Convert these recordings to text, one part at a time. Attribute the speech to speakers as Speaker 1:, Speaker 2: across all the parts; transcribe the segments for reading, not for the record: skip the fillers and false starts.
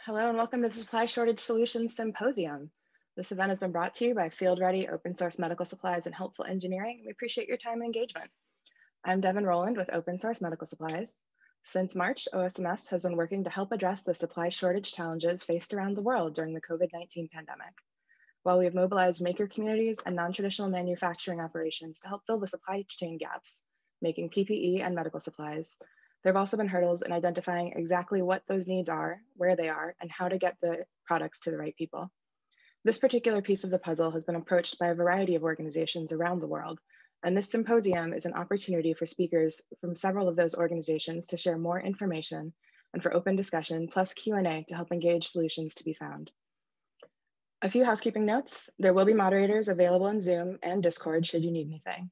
Speaker 1: Hello and welcome to the Supply Shortage Solutions Symposium. This event has been brought to you by Field Ready Open Source Medical Supplies and Helpful Engineering. We appreciate your time and engagement. I'm Devon Rowland with Open Source Medical Supplies. Since March, OSMS has been working to help address the supply shortage challenges faced around the world during the COVID-19 pandemic. While we have mobilized maker communities and non-traditional manufacturing operations to help fill the supply chain gaps, making PPE and medical supplies, there have also been hurdles in identifying exactly what those needs are, where they are, and how to get the products to the right people. This particular piece of the puzzle has been approached by a variety of organizations around the world, and this symposium is an opportunity for speakers from several of those organizations to share more information and for open discussion plus Q&A to help engage solutions to be found. A few housekeeping notes. There will be moderators available in Zoom and Discord should you need anything.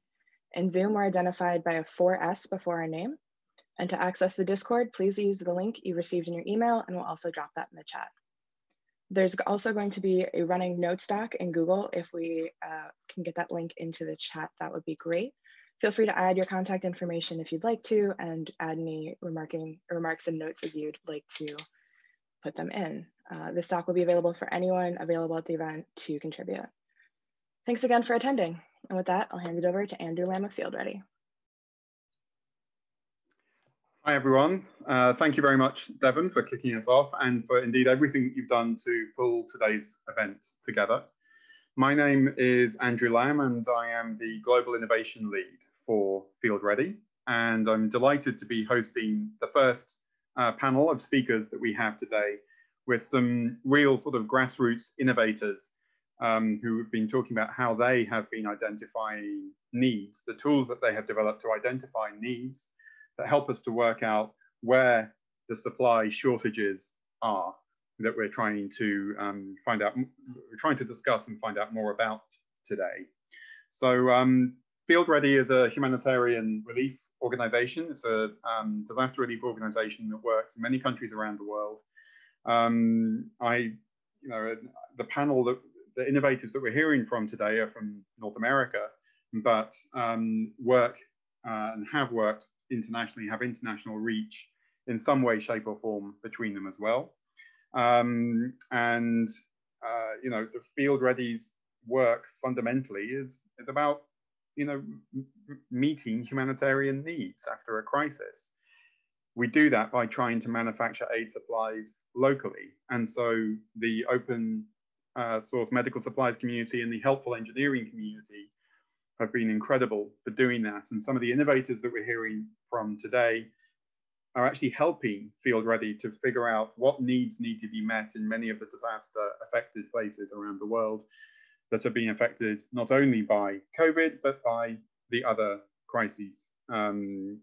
Speaker 1: In Zoom, we're identified by a 4S before our name. And to access the Discord, please use the link you received in your email, and we'll also drop that in the chat. There's also going to be a running notes doc in Google. If we can get that link into the chat, that would be great. Feel free to add your contact information if you'd like to, and add any remarks and notes as you'd like to put them in. This doc will be available for anyone available at the event to contribute. Thanks again for attending. And with that, I'll hand it over to Andrew Lamb of Field Ready.
Speaker 2: Hi, everyone. Thank you very much, Devon, for kicking us off and for indeed everything that you've done to pull today's event together. My name is Andrew Lamb, and I am the Global Innovation Lead for Field Ready. And I'm delighted to be hosting the first panel of speakers that we have today with some real sort of grassroots innovators who have been talking about how they have been identifying needs, the tools that they have developed to identify needs that help us to work out where the supply shortages are that we're trying to discuss and find out more about today. So Field Ready is a humanitarian relief organization. It's a disaster relief organization that works in many countries around the world. The panel, the innovators that we're hearing from today are from North America, but work and have worked internationally, have international reach in some way, shape, or form between them as well. The Field Ready's work fundamentally is about meeting humanitarian needs after a crisis. We do that by trying to manufacture aid supplies locally, and so the open source medical supplies community and the helpful engineering community have been incredible for doing that. And some of the innovators that we're hearing from today are actually helping Field Ready to figure out what needs need to be met in many of the disaster affected places around the world that are being affected not only by COVID, but by the other crises. The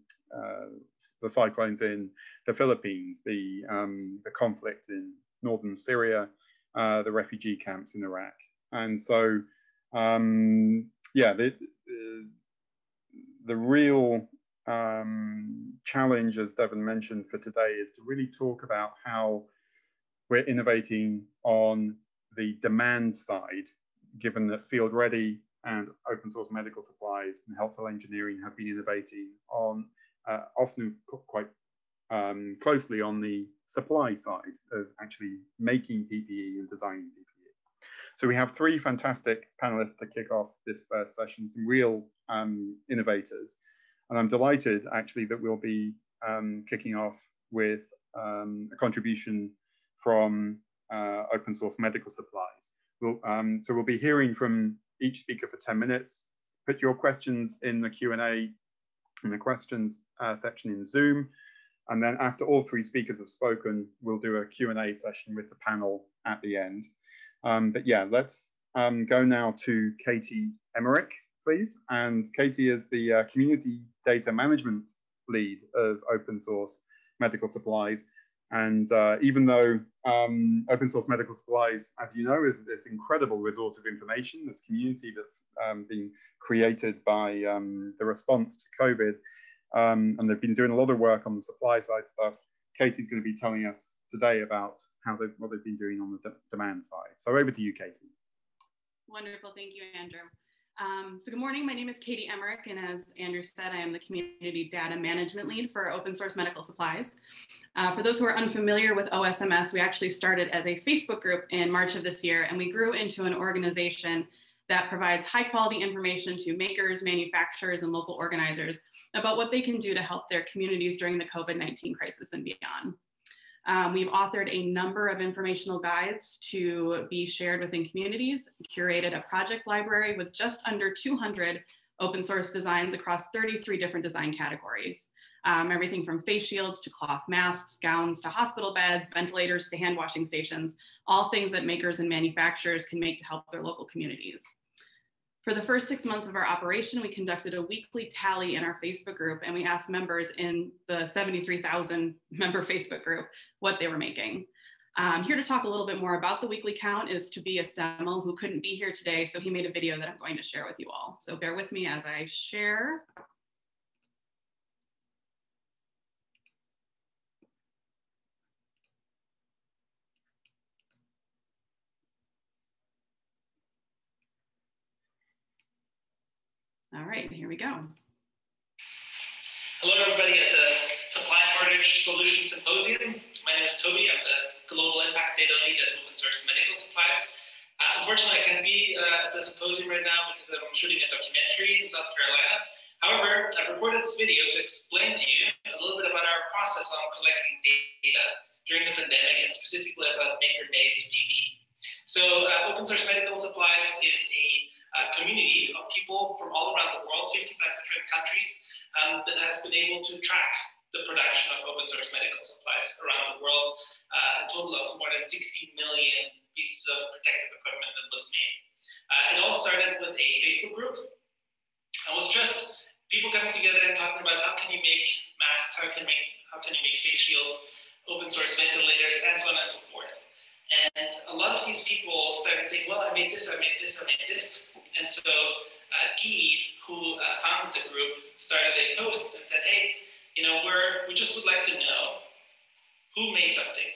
Speaker 2: cyclones in the Philippines, the conflict in northern Syria, the refugee camps in Iraq. And so, yeah, the real challenge, as Devon mentioned, for today is to really talk about how we're innovating on the demand side, given that Field Ready and open source medical supplies and helpful engineering have been innovating on often quite closely on the supply side of actually making PPE and designing PPE. So we have three fantastic panelists to kick off this first session, some real innovators. And I'm delighted actually that we'll be kicking off with a contribution from open source medical supplies. So we'll be hearing from each speaker for 10 minutes. Put your questions in the Q&A in the questions section in Zoom. And then after all three speakers have spoken, we'll do a Q&A session with the panel at the end. But yeah, let's go now to Katie Emerick, please. And Katie is the Community Data Management Lead of Open Source Medical Supplies. And even though Open Source Medical Supplies, as you know, is this incredible resource of information, this community that's been created by the response to COVID, and they've been doing a lot of work on the supply side stuff, Katie's going to be telling us today about what they've been doing on the demand side. So over to you, Katie.
Speaker 3: Wonderful, thank you, Andrew. So good morning, my name is Katie Emerick, and as Andrew said, I am the Community Data Management Lead for Open Source Medical Supplies. For those who are unfamiliar with OSMS, we actually started as a Facebook group in March of this year, and we grew into an organization that provides high quality information to makers, manufacturers, and local organizers about what they can do to help their communities during the COVID-19 crisis and beyond. We've authored a number of informational guides to be shared within communities, curated a project library with just under 200 open source designs across 33 different design categories. Everything from face shields to cloth masks, gowns to hospital beds, ventilators to hand washing stations, all things that makers and manufacturers can make to help their local communities. For the first 6 months of our operation, we conducted a weekly tally in our Facebook group, and we asked members in the 73,000 member Facebook group what they were making. Here to talk a little bit more about the weekly count is Tobias, Deml, who couldn't be here today, so he made a video that I'm going to share with you all. So bear with me as I share. All right, here we go.
Speaker 4: Hello, everybody at the Supply Shortage Solutions Symposium. My name is Toby. I'm the Global Impact Data Lead at Open Source Medical Supplies. Unfortunately, I can't be at the symposium right now because I'm shooting a documentary in South Carolina. However, I've recorded this video to explain to you a little bit about our process on collecting data during the pandemic, and specifically about maker-made PPE. So Open Source Medical Supplies is a community of people from all around the world, 55 different countries, that has been able to track the production of open source medical supplies around the world, a total of more than 60 million pieces of protective equipment that was made. It all started with a Facebook group. It was just people coming together and talking about how can you make masks, how can you make face shields, open source ventilators, and so on and so forth. And a lot of these people started saying, well, I made this, I made this, I made this. And so Guy, who founded the group, started a post and said, hey, you know, we just would like to know who made something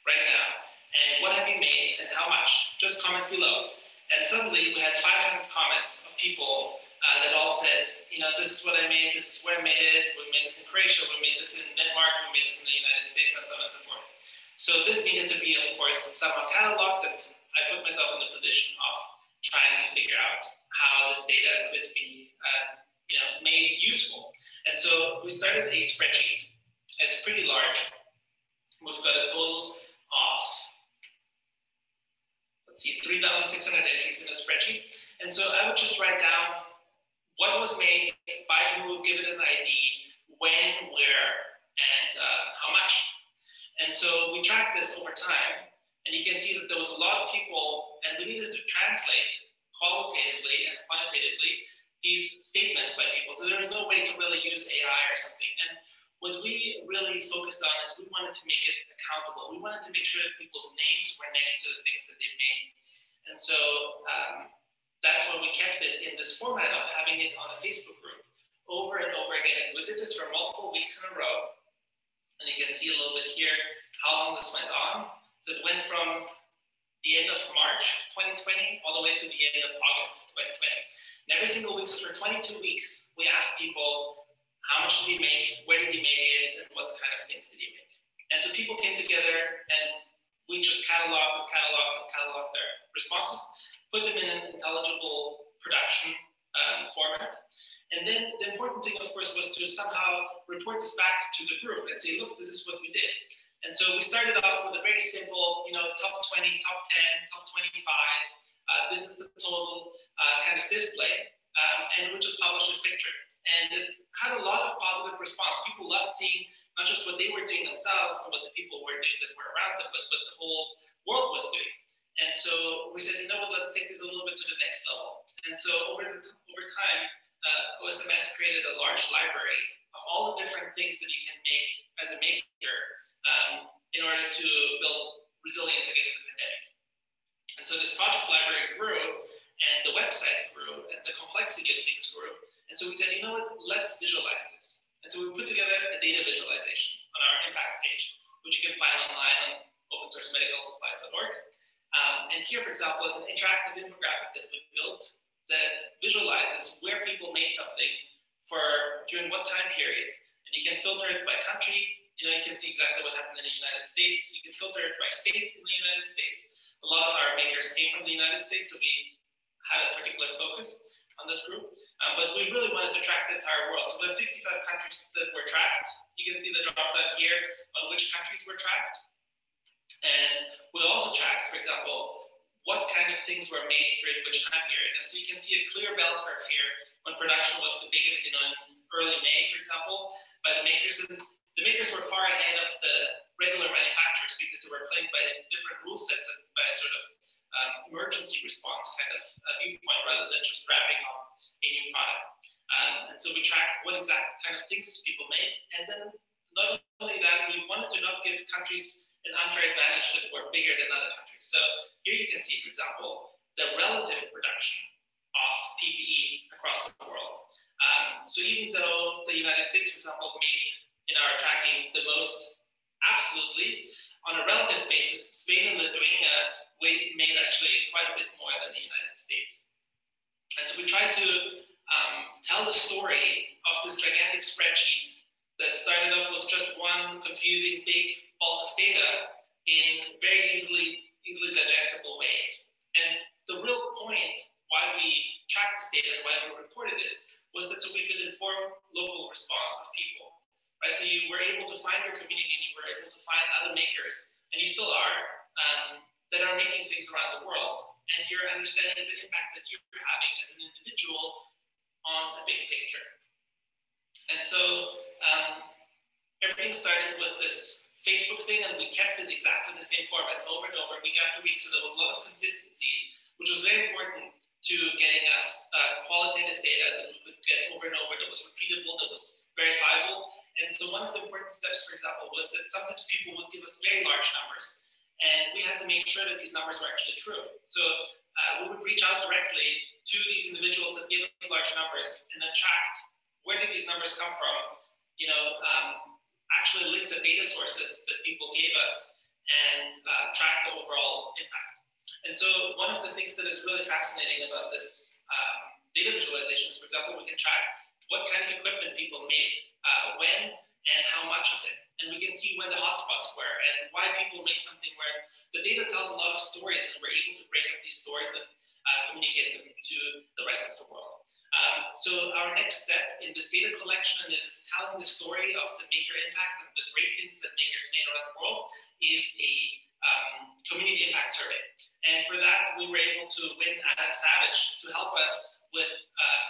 Speaker 4: right now, and what have you made, and how much? Just comment below. And suddenly we had 500 comments of people that all said, you know, this is what I made, this is where I made it, we made this in Croatia, we made this in Denmark, we made this in the United States, and so on and so forth. So this needed to be, of course, somehow cataloged, and I put myself in the position of trying to figure out how this data could be you know, made useful. And so we started a spreadsheet. It's pretty large. We've got a total of, let's see, 3,600 entries in a spreadsheet. And so I would just write down what was made, by who, give it an ID, when, where, and how much. And so we tracked this over time, and you can see that there was a lot of people, and we needed to translate qualitatively and quantitatively these statements by people. So there was no way to really use AI or something. And what we really focused on is we wanted to make it accountable. We wanted to make sure that people's names were next to the things that they made. And so that's why we kept it in this format of having it on a Facebook group over and over again. And we did this for multiple weeks in a row. And you can see a little bit here how long this went on. So it went from the end of March 2020 all the way to the end of August 2020. And every single week, so for 22 weeks, we asked people, how much did he make, where did he make it, and what kind of things did he make? And so people came together, and we just cataloged their responses, put them in an intelligible production format. And then the important thing, of course, was to somehow report this back to the group and say, look, this is what we did. And so we started off with a very simple, you know, top 20, top 10, top 25. This is the total kind of display. And we just published this picture. And it had a lot of positive response. People loved seeing not just what they were doing themselves and what the people were doing that were around them, but what the whole world was doing. And so we said, you know what, let's take this a little bit to the next level. And so over time, OSMS created a large library of all the different things that you can make as a maker in order to build resilience against the pandemic. And so this project library grew, and the website grew, and the complexity of things grew. And so we said, you know what, let's visualize this. And so we put together a data visualization on our impact page, which you can find online on opensourcemedicalsupplies.org. And here, for example, is an interactive infographic that we built that visualizes where people made something for during what time period. And you can filter it by country, You can see exactly what happened in the United States. You can filter it by state in the United States. A lot of our makers came from the United States, so we had a particular focus on that group. But we really wanted to track the entire world. So we have 55 countries that were tracked. You can see the drop down here on which countries were tracked. And we also tracked, for example, what kind of things were made during which time period. And so you can see a clear bell curve here when production was the biggest, in early May, for example, by the makers. And the makers were far ahead of the regular manufacturers because they were playing by different rule sets and by a sort of emergency response kind of viewpoint rather than just wrapping on a new product. And so we tracked what exact kind of things people made. And then not only that, we wanted to not give countries an unfair advantage that were bigger than other countries. So here you can see, for example, the relative production of PPE across the world. So even though the United States, for example, made in our tracking the most absolutely, on a relative basis, Spain and Lithuania made actually quite a bit more than the United States. And so we tried to tell the story of this gigantic spreadsheet that started off with just one confusing big bulk of data in very easily digestible ways. And the real point why we tracked this data and why we reported this was that so we could inform local response of people, right? So you were able to find your community and you were able to find other makers, and you still are, that are making things around the world. And you're understanding the impact that you're having as an individual on a big picture. And so everything started with this Facebook thing, and we kept it exactly the same format over and over, week after week, so there was a lot of consistency, which was very important to getting us qualitative data that we could get over and over, that was repeatable, that was verifiable. And so one of the important steps, for example, was that sometimes people would give us very large numbers, and we had to make sure that these numbers were actually true. So we would reach out directly to these individuals that gave us large numbers and then tracked where did these numbers come from, actually link the data sources that people gave us and track the overall impact. And so one of the things that is really fascinating about this data visualizations, for example, we can track what kind of equipment people made, when, and how much of it. And we can see when the hotspots were and why people made something where the data tells a lot of stories, and we're able to break up these stories and communicate them to the rest of the world. So our next step in this data collection is telling the story of the maker impact and the great things that makers made around the world is a community impact survey. And for that, we were able to win Adam Savage to help us with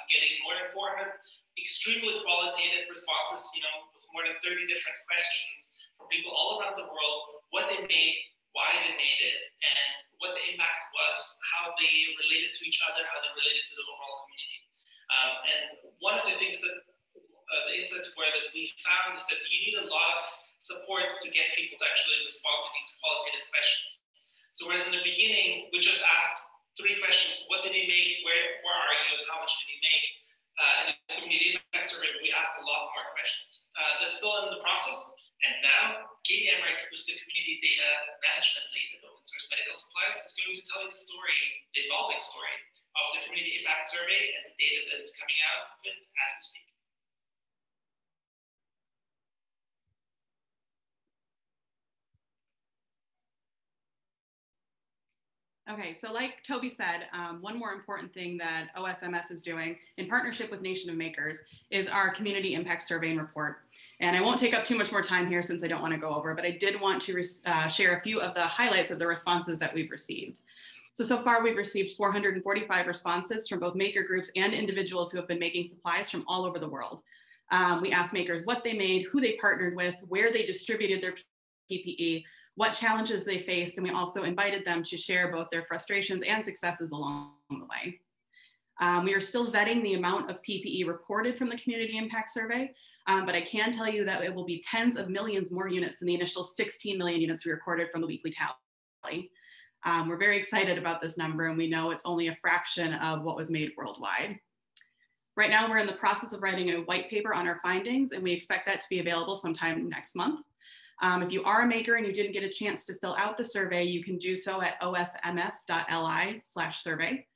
Speaker 4: getting more than 400 extremely qualitative responses, with more than 30 different questions from people all around the world, what they made, why they made it, and what the impact was, how they related to each other, how they related to the overall community. And one of the things that the insights were that we found is that you need a lot of support to get people to actually respond to these qualitative questions. So whereas in the beginning, we just asked 3 questions: what did he make, where are you, and how much did he make? In the community impact survey, we asked a lot more questions. That's still in the process. And now, Emerick, who's the community data management lead at Open Source Medical Supplies, is going to tell you the story, the evolving story of the community impact survey and the data that's coming out of it as we speak.
Speaker 3: Okay, so like Toby said, one more important thing that OSMS is doing in partnership with Nation of Makers is our community impact survey and report. And I won't take up too much more time here since I don't want to go over, but I did want to share a few of the highlights of the responses that we've received. So far we've received 445 responses from both maker groups and individuals who have been making supplies from all over the world. We asked makers what they made, who they partnered with, where they distributed their PPE, what challenges they faced, and we also invited them to share both their frustrations and successes along the way. We are still vetting the amount of PPE reported from the community impact survey, but I can tell you that it will be tens of millions more units than the initial 16 million units we recorded from the weekly tally. We're very excited about this number, and we know it's only a fraction of what was made worldwide. Right now, we're in the process of writing a white paper on our findings, and we expect that to be available sometime next month. If you are a maker and you didn't get a chance to fill out the survey, you can do so at osms.li/survey.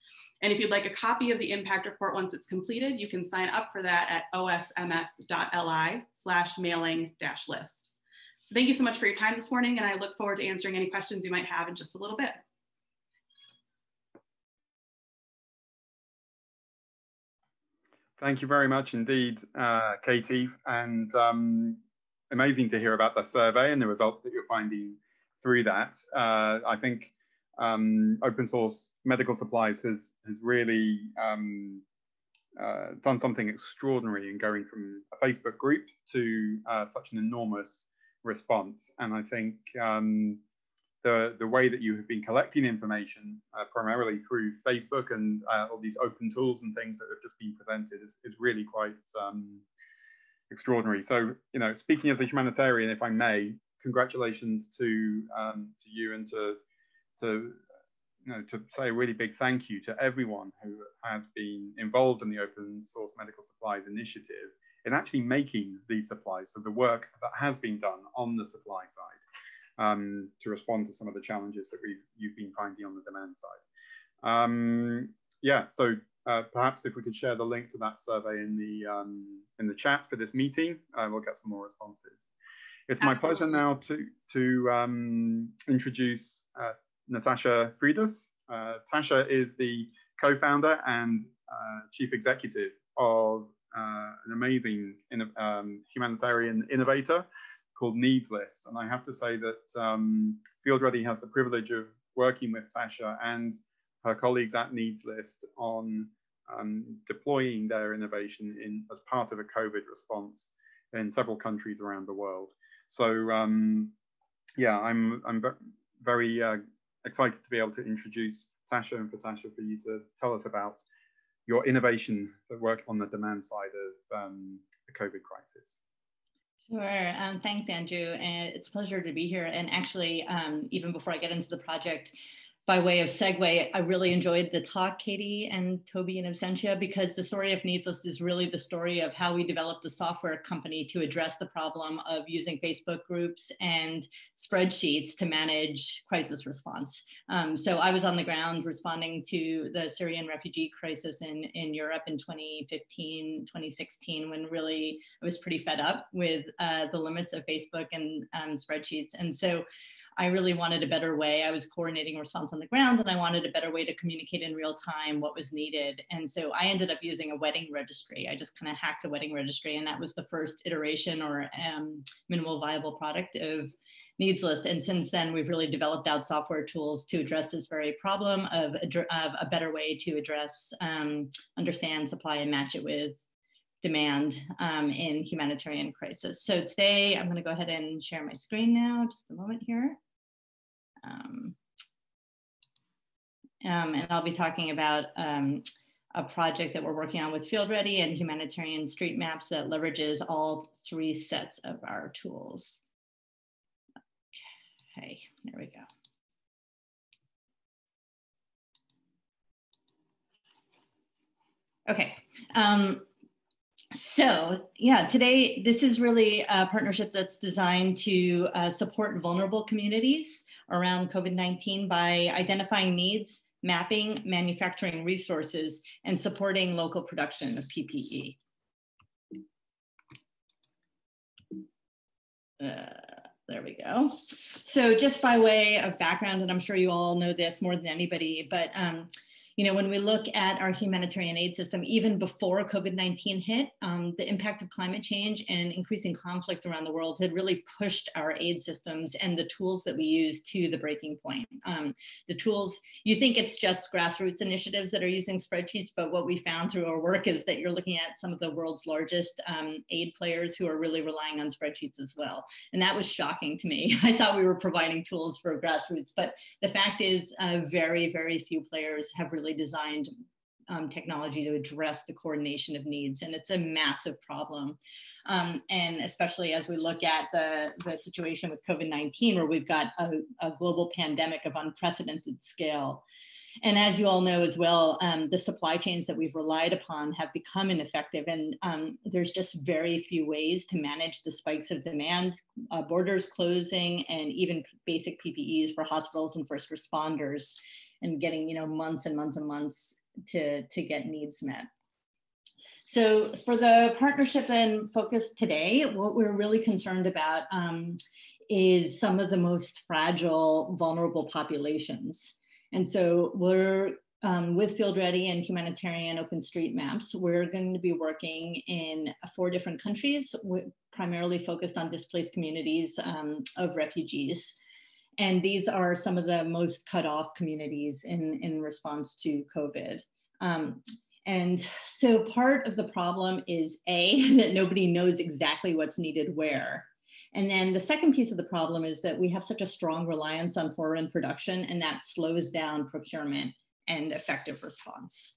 Speaker 3: And if you'd like a copy of the impact report once it's completed, you can sign up for that at osms.li/mailing-list. So thank you so much for your time this morning, and I look forward to answering any questions you might have in just a little bit.
Speaker 2: Thank you very much indeed, Katie, and amazing to hear about the survey and the results that you're finding through that. I think open source medical supplies has really done something extraordinary in going from a Facebook group to such an enormous response. And I think the way that you have been collecting information primarily through Facebook and all these open tools and things that have just been presented is really quite extraordinary. So, you know, speaking as a humanitarian, if I may, congratulations to you and to say a really big thank you to everyone who has been involved in the open source medical supplies initiative in actually making these supplies. So the work that has been done on the supply side to respond to some of the challenges that you've been finding on the demand side. Yeah, so perhaps if we could share the link to that survey in the chat for this meeting, we'll get some more responses. It's my pleasure now to introduce Natasha Freidus. Tasha is the co-founder and chief executive of an amazing humanitarian innovator called Needslist. And I have to say that Field Ready has the privilege of working with Tasha and her colleagues at Needslist on deploying their innovation as part of a COVID response in several countries around the world. So yeah, I'm very excited to be able to introduce Tasha, and for Tasha for you to tell us about your innovation that work on the demand side of the COVID crisis.
Speaker 5: Sure. Thanks, Andrew. And it's a pleasure to be here. And actually, even before I get into the project, by way of segue, I really enjoyed the talk, Katie and Toby and Absentia, because the story of Needslist is really the story of how we developed a software company to address the problem of using Facebook groups and spreadsheets to manage crisis response. So I was on the ground responding to the Syrian refugee crisis in Europe in 2015, 2016, when really I was pretty fed up with the limits of Facebook and spreadsheets. And so I really wanted a better way. I was coordinating response on the ground, and I wanted a better way to communicate in real time what was needed. And so I ended up using a wedding registry. I just kind of hacked a wedding registry, and that was the first iteration or minimal viable product of Needslist. And since then, we've really developed out software tools to address this very problem of a better way to address, understand supply and match it with demand in humanitarian crisis. So today I'm going to go ahead and share my screen now, just a moment here. And I'll be talking about a project that we're working on with Field Ready and humanitarian street maps that leverages all three sets of our tools. Okay, there we go. Okay. So yeah, today, this is really a partnership that's designed to support vulnerable communities around COVID-19 by identifying needs, mapping manufacturing resources, and supporting local production of PPE. There we go. So just by way of background, and I'm sure you all know this more than anybody, but you know, when we look at our humanitarian aid system, even before COVID-19 hit, the impact of climate change and increasing conflict around the world had really pushed our aid systems and the tools that we use to the breaking point. The tools, you think it's just grassroots initiatives that are using spreadsheets, but what we found through our work is that you're looking at some of the world's largest aid players who are really relying on spreadsheets as well. And that was shocking to me. I thought we were providing tools for grassroots, but the fact is very, very few players have really designed technology to address the coordination of needs. And it's a massive problem. And especially as we look at the situation with COVID-19, where we've got a global pandemic of unprecedented scale. And as you all know as well, the supply chains that we've relied upon have become ineffective, and there's just very few ways to manage the spikes of demand, borders closing, and even basic PPEs for hospitals and first responders, and getting, you know, months and months and months to get needs met. So for the partnership and focus today, what we're really concerned about is some of the most fragile, vulnerable populations. And so we're, with Field Ready and Humanitarian OpenStreetMaps, we're going to be working in 4 different countries, primarily focused on displaced communities of refugees. And these are some of the most cut off communities in response to COVID. And so part of the problem is that nobody knows exactly what's needed where. And then the second piece of the problem is that we have such a strong reliance on foreign production, and that slows down procurement and effective response.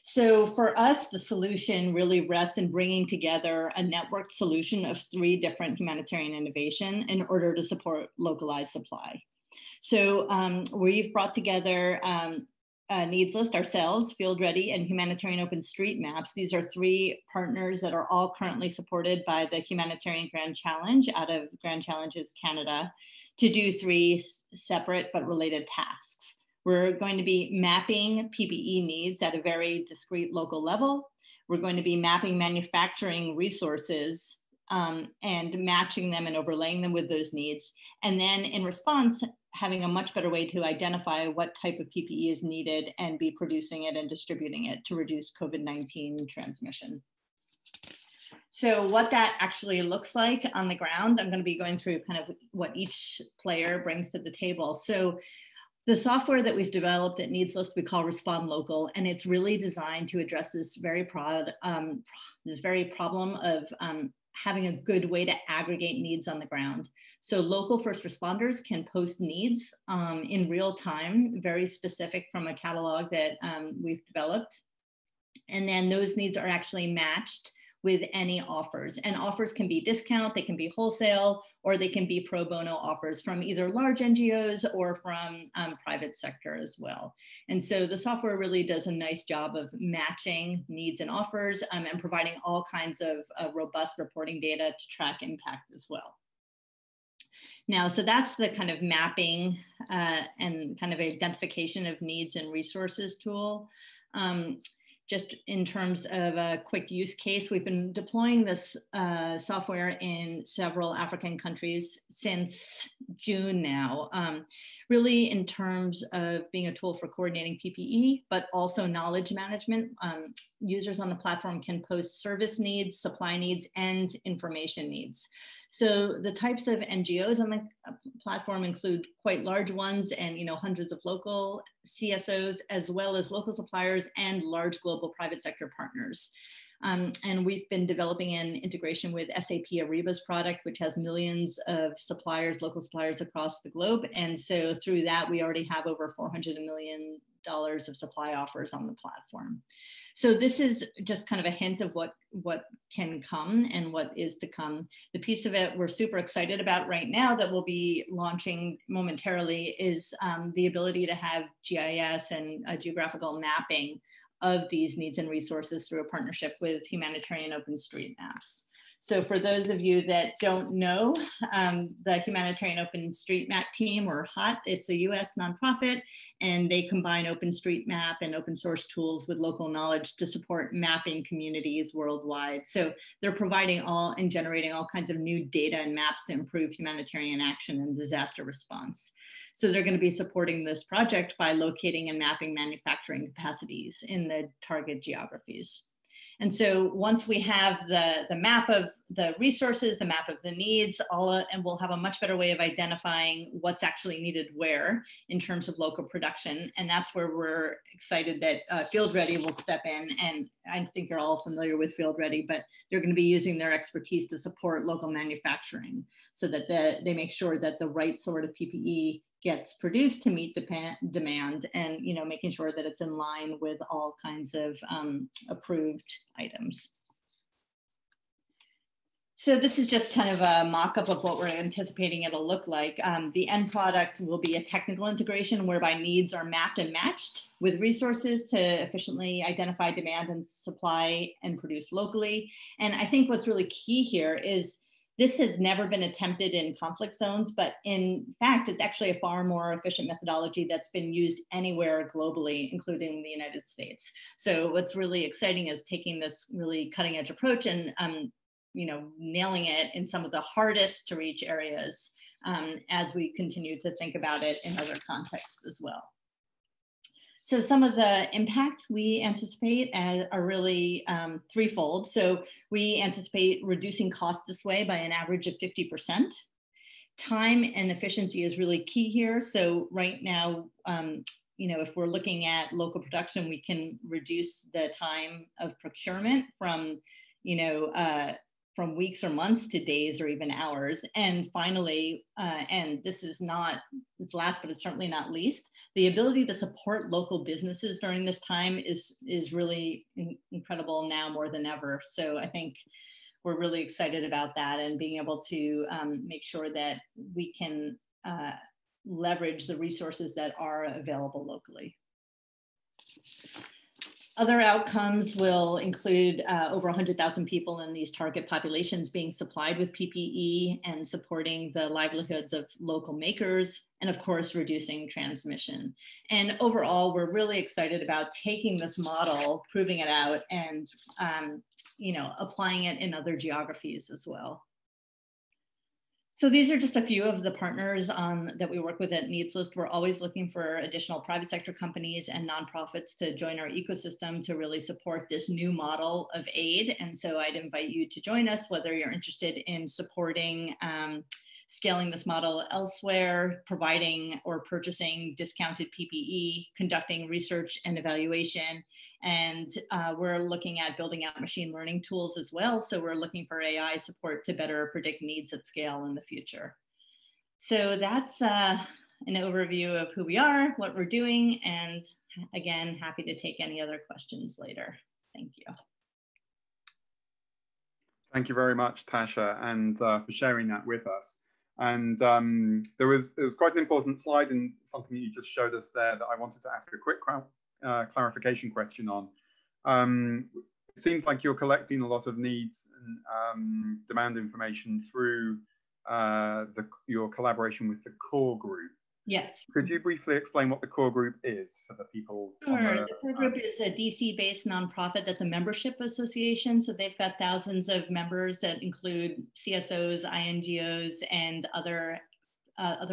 Speaker 5: So for us, the solution really rests in bringing together a networked solution of 3 different humanitarian innovation in order to support localized supply. So we've brought together a needs list ourselves, Field Ready, and Humanitarian OpenStreetMaps. These are 3 partners that are all currently supported by the Humanitarian Grand Challenge out of Grand Challenges Canada to do 3 separate but related tasks. We're going to be mapping PPE needs at a very discrete local level. We're going to be mapping manufacturing resources and matching them and overlaying them with those needs. And then in response, having a much better way to identify what type of PPE is needed and be producing it and distributing it to reduce COVID-19 transmission. So what that actually looks like on the ground, I'm going to be going through kind of what each player brings to the table. So the software that we've developed at Needs List we call Respond Local, and it's really designed to address this very problem of having a good way to aggregate needs on the ground. So local first responders can post needs in real time, very specific from a catalog that we've developed. And then those needs are actually matched with any offers. And offers can be discount, they can be wholesale, or they can be pro bono offers from either large NGOs or from private sector as well. And so the software really does a nice job of matching needs and offers and providing all kinds of robust reporting data to track impact as well. Now, so that's the kind of mapping and kind of identification of needs and resources tool. Just in terms of a quick use case, we've been deploying this software in several African countries since June now, really in terms of being a tool for coordinating PPE, but also knowledge management. Users on the platform can post service needs, supply needs, and information needs. So the types of NGOs on the platform include quite large ones and hundreds of local CSOs, as well as local suppliers and large global private sector partners. And we've been developing an integration with SAP Ariba's product, which has millions of suppliers, local suppliers across the globe. And so through that, we already have over $400 million of supply offers on the platform. So this is just kind of a hint of what can come and what is to come. The piece of it we're super excited about right now that we'll be launching momentarily is the ability to have GIS and geographical mapping of these needs and resources through a partnership with Humanitarian OpenStreetMaps. So for those of you that don't know, the Humanitarian OpenStreetMap team, or HOT, it's a US nonprofit, and they combine OpenStreetMap and open source tools with local knowledge to support mapping communities worldwide. So they're providing and generating all kinds of new data and maps to improve humanitarian action and disaster response. So they're going to be supporting this project by locating and mapping manufacturing capacities in the target geographies. And so once we have the map of the resources, the map of the needs, and we'll have a much better way of identifying what's actually needed where in terms of local production. And that's where we're excited that Field Ready will step in. And I think you're all familiar with Field Ready, but they're going to be using their expertise to support local manufacturing so that they make sure that the right sort of PPE gets produced to meet demand, and making sure that it's in line with all kinds of approved items. So this is just kind of a mock-up of what we're anticipating it'll look like. The end product will be a technical integration whereby needs are mapped and matched with resources to efficiently identify demand and supply and produce locally. And I think what's really key here is this has never been attempted in conflict zones, but in fact, it's actually a far more efficient methodology that's been used anywhere globally, including the United States. So what's really exciting is taking this really cutting edge approach and nailing it in some of the hardest to reach areas as we continue to think about it in other contexts as well. So some of the impact we anticipate are really threefold. So we anticipate reducing costs this way by an average of 50%. Time and efficiency is really key here. So right now, if we're looking at local production, we can reduce the time of procurement from weeks or months to days or even hours. And finally, and this is not, it's last, but it's certainly not least, the ability to support local businesses during this time is really incredible now more than ever. So I think we're really excited about that and being able to make sure that we can leverage the resources that are available locally. Other outcomes will include over 100,000 people in these target populations being supplied with PPE and supporting the livelihoods of local makers, and of course, reducing transmission. And overall, we're really excited about taking this model, proving it out, and applying it in other geographies as well. So these are just a few of the partners that we work with at Needs List. We're always looking for additional private sector companies and nonprofits to join our ecosystem to really support this new model of aid. And so I'd invite you to join us, whether you're interested in supporting scaling this model elsewhere, providing or purchasing discounted PPE, conducting research and evaluation. And we're looking at building out machine learning tools as well. So we're looking for AI support to better predict needs at scale in the future. So that's an overview of who we are, what we're doing, and again, happy to take any other questions later. Thank you.
Speaker 2: Thank you very much, Tasha, and for sharing that with us. And there was quite an important slide and something that you just showed us there that I wanted to ask a quick clarification question on. It seems like you're collecting a lot of needs and demand information through your collaboration with the core group.
Speaker 5: Yes.
Speaker 2: Could you briefly explain what the core group is for the people?
Speaker 5: Sure. The core group is a DC-based nonprofit that's a membership association. So they've got thousands of members that include CSOs, INGOs, and other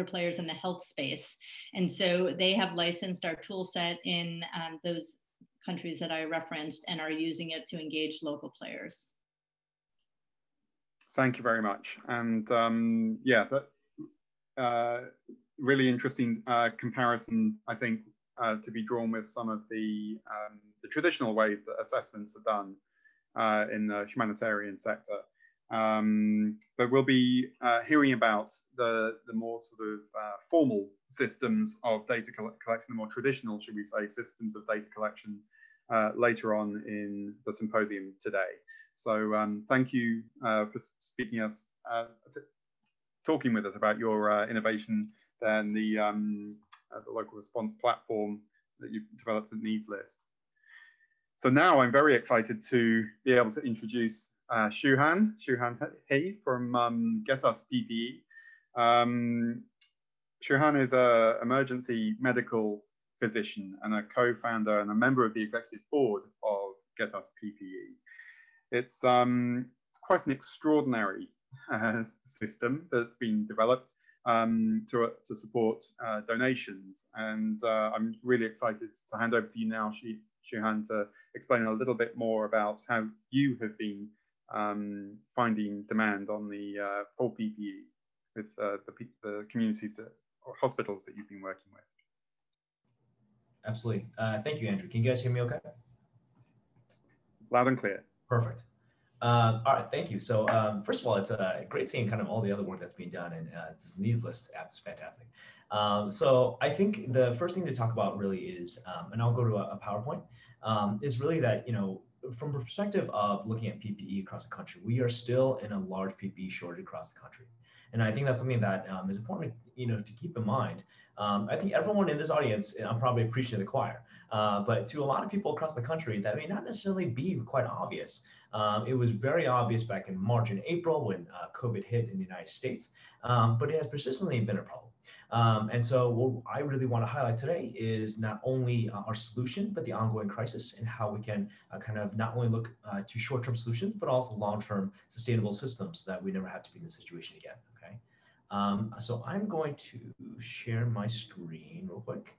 Speaker 5: players in the health space. And so they have licensed our tool set in those countries that I referenced and are using it to engage local players.
Speaker 2: Thank you very much. And yeah, that really interesting comparison, I think, to be drawn with some of the traditional ways that assessments are done in the humanitarian sector. But we'll be hearing about the more sort of formal systems of data collection, the more traditional, should we say, systems of data collection later on in the symposium today. So thank you for speaking us, talking with us about your innovation and the local response platform that you've developed at Needs List. So now I'm very excited to be able to introduce Shuhan He from GetUsPPE. Shuhan is an emergency medical physician and a co-founder and a member of the executive board of GetUsPPE. It's quite an extraordinary system that's been developed to support donations. And I'm really excited to hand over to you now, Shuhan, to explain a little bit more about how you have been finding demand on the for PPE with the communities or hospitals that you've been working with.
Speaker 6: Absolutely. Thank you, Andrew. Can you guys hear me okay?
Speaker 2: Loud and clear.
Speaker 6: Perfect. All right, thank you. So first of all, it's great seeing kind of all the other work that's being done, and this Needs List app is fantastic. So I think the first thing to talk about really is, and I'll go to a PowerPoint, is really that, from a perspective of looking at PPE across the country, we are still in a large PPE shortage across the country. And I think that's something that is important, to keep in mind. I think everyone in this audience, I'm probably preaching to the choir, but to a lot of people across the country, that may not necessarily be quite obvious. It was very obvious back in March and April when COVID hit in the United States, but it has persistently been a problem. And so what I really want to highlight today is not only our solution, but the ongoing crisis and how we can kind of not only look to short-term solutions, but also long-term sustainable systems so that we never have to be in this situation again, okay? So I'm going to share my screen real quick.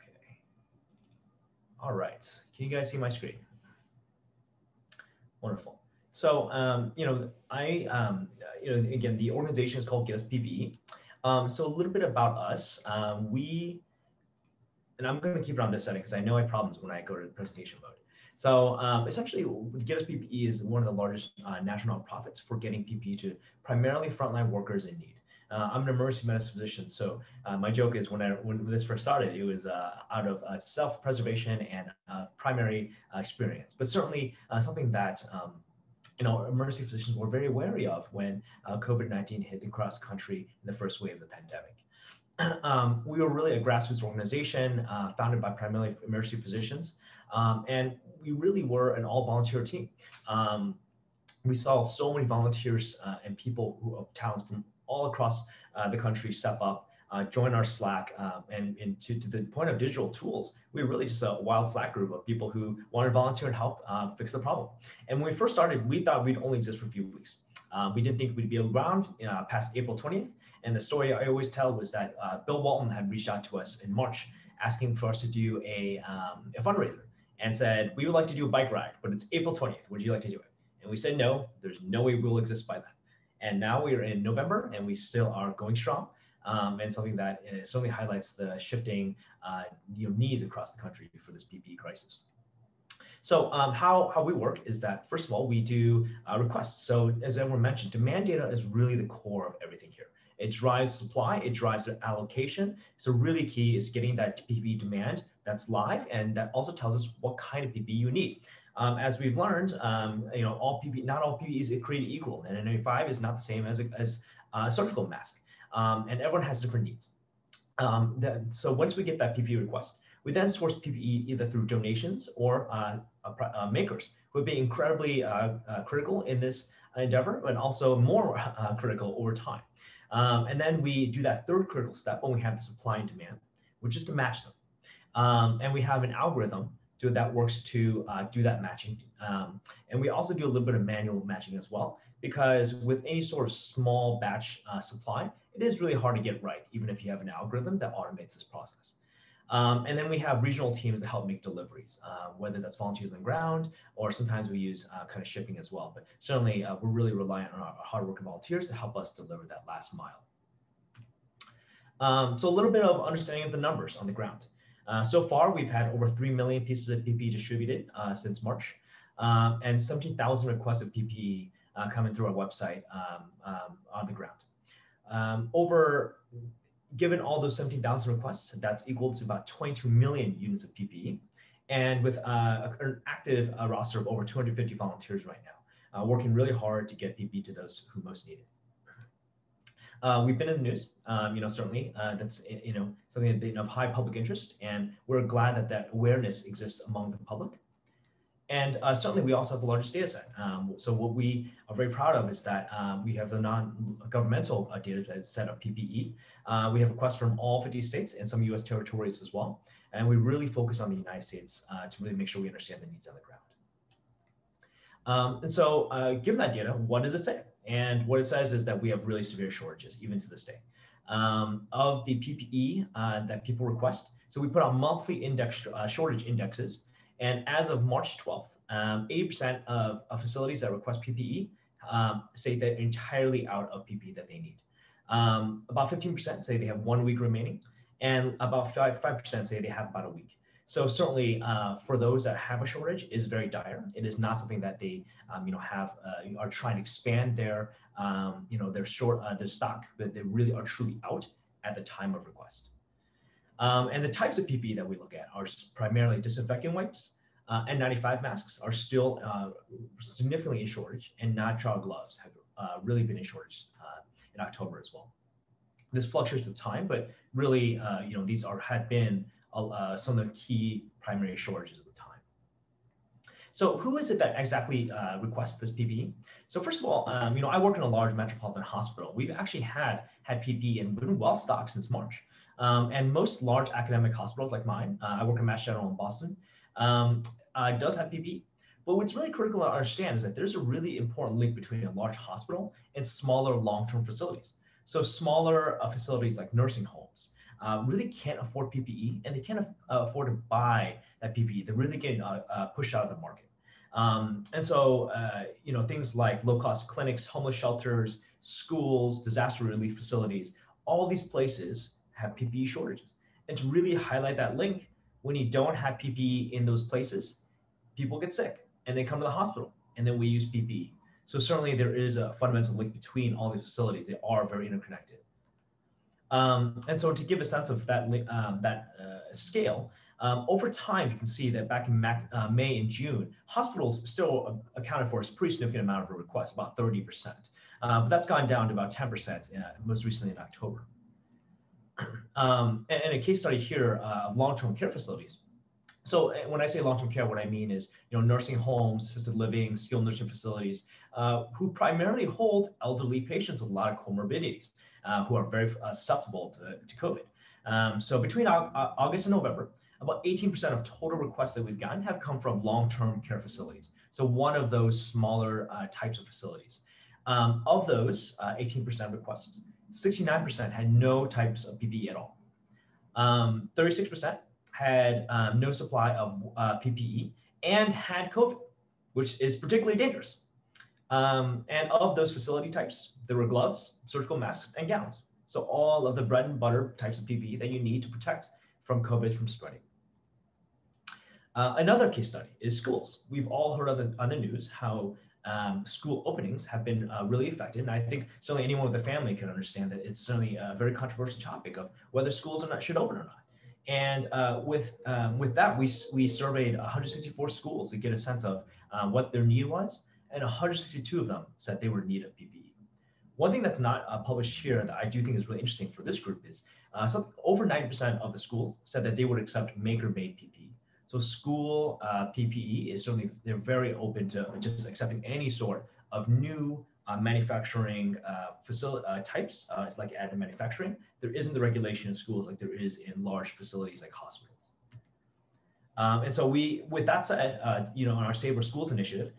Speaker 6: Okay. All right, can you guys see my screen? Wonderful. So, again, the organization is called GetUsPPE. So a little bit about us. And I'm going to keep it on this setting because I know I have problems when I go to the presentation mode. So essentially, GetUsPPE is one of the largest national nonprofits for getting PPE to primarily frontline workers in need. I'm an emergency medicine physician, so my joke is when this first started, it was out of self-preservation and primary experience, but certainly something that emergency physicians were very wary of when COVID-19 hit across the country in the first wave of the pandemic. We were really a grassroots organization founded by primarily emergency physicians, and we really were an all-volunteer team. We saw so many volunteers and people who have talents from all across the country step up, join our Slack, and to the point of digital tools, we were really just a wild Slack group of people who wanted to volunteer and help fix the problem. And when we first started, we thought we'd only exist for a few weeks. We didn't think we'd be around past April 20th. And the story I always tell was that Bill Walton had reached out to us in March, asking for us to do a fundraiser, and said, we would like to do a bike ride, but it's April 20th. Would you like to do it? And we said, no, there's no way we'll exist by then. And now we are in November, and we still are going strong, and something that certainly highlights the shifting needs across the country for this PPE crisis. So how we work is that, first of all, we do requests. So as everyone mentioned, demand data is really the core of everything here. It drives supply, it drives allocation. So really key is getting that PPE demand that's live, and that also tells us what kind of PPE you need. As we've learned, not all PPE is created equal, and N95 is not the same as a surgical mask, and everyone has different needs. So once we get that PPE request, we then source PPE either through donations or makers who have been incredibly critical in this endeavor, but also more critical over time. And then we do that third critical step when we have the supply and demand, which is to match them. And we have an algorithm that works to do that matching. And we also do a little bit of manual matching as well, because with any sort of small batch supply, it is really hard to get right, even if you have an algorithm that automates this process. And then we have regional teams that help make deliveries, whether that's volunteers on the ground, or sometimes we use kind of shipping as well. But certainly we're really reliant on our hardworking volunteers to help us deliver that last mile. So a little bit of understanding of the numbers on the ground. So far, we've had over 3 million pieces of PPE distributed since March, and 17,000 requests of PPE coming through our website on the ground. Given all those 17,000 requests, that's equal to about 22 million units of PPE, and with an active roster of over 250 volunteers right now, working really hard to get PPE to those who most need it. We've been in the news, certainly that's something of high public interest, and we're glad that that awareness exists among the public. And certainly we also have the largest data set. So what we are very proud of is that we have the non-governmental data set of PPE. We have requests from all 50 states and some US territories as well. And we really focus on the United States to really make sure we understand the needs on the ground. And so given that data, what does it say? And what it says is that we have really severe shortages, even to this day. Of the PPE that people request, so we put out monthly index shortage indexes. And as of March 12th, 80% of facilities that request PPE say they're entirely out of PPE that they need. About 15% say they have 1 week remaining, and about 5% say they have about a week. So certainly for those that have a shortage, is very dire. It is not something that they are trying to expand their their stock, but they really are truly out at the time of request. And the types of PPE that we look at are primarily disinfecting wipes, N95 masks are still significantly in shortage, and nitrile gloves have really been in shortage in October as well. This fluctuates with time, but really, these had been some of the key primary shortages of the time. So who is it that exactly requests this PPE? So first of all, I work in a large metropolitan hospital. We've actually had PPE and been well stocked since March. And most large academic hospitals like mine, I work in Mass General in Boston, does have PPE. But what's really critical to understand is that there's a really important link between a large hospital and smaller long-term facilities. So smaller facilities like nursing homes really can't afford PPE, and they can't afford to buy that PPE. They're really getting pushed out of the market. And so, things like low-cost clinics, homeless shelters, schools, disaster relief facilities, all these places have PPE shortages. And to really highlight that link, when you don't have PPE in those places, people get sick and they come to the hospital, and then we use PPE. So certainly there is a fundamental link between all these facilities. They are very interconnected. And so to give a sense of that scale, over time, you can see that back in May and June, hospitals still accounted for a pretty significant amount of requests, about 30%. But that's gone down to about 10% most recently in October. And a case study here of long-term care facilities. So when I say long-term care, what I mean is, nursing homes, assisted living, skilled nursing facilities, who primarily hold elderly patients with a lot of comorbidities, who are very susceptible to COVID. So between August and November, about 18% of total requests that we've gotten have come from long-term care facilities. So one of those smaller types of facilities. Of those 18% requests, 69% had no types of PPE at all. 36% had no supply of PPE and had COVID, which is particularly dangerous. And of those facility types, there were gloves, surgical masks, and gowns. So all of the bread and butter types of PPE that you need to protect from COVID from spreading. Another case study is schools. We've all heard on the news how school openings have been really affected. And I think certainly anyone with a family can understand that it's certainly a very controversial topic of whether schools should open or not. And with that, we surveyed 164 schools to get a sense of what their need was, and 162 of them said they were in need of PPE. One thing that's not published here that I do think is really interesting for this group is over 90% of the schools said that they would accept maker-made PPE. So school PPE is certainly, they're very open to just accepting any sort of new manufacturing facility types. It's like additive manufacturing. There isn't the regulation in schools like there is in large facilities like hospitals. And so with that said, on our Save Our Schools initiative,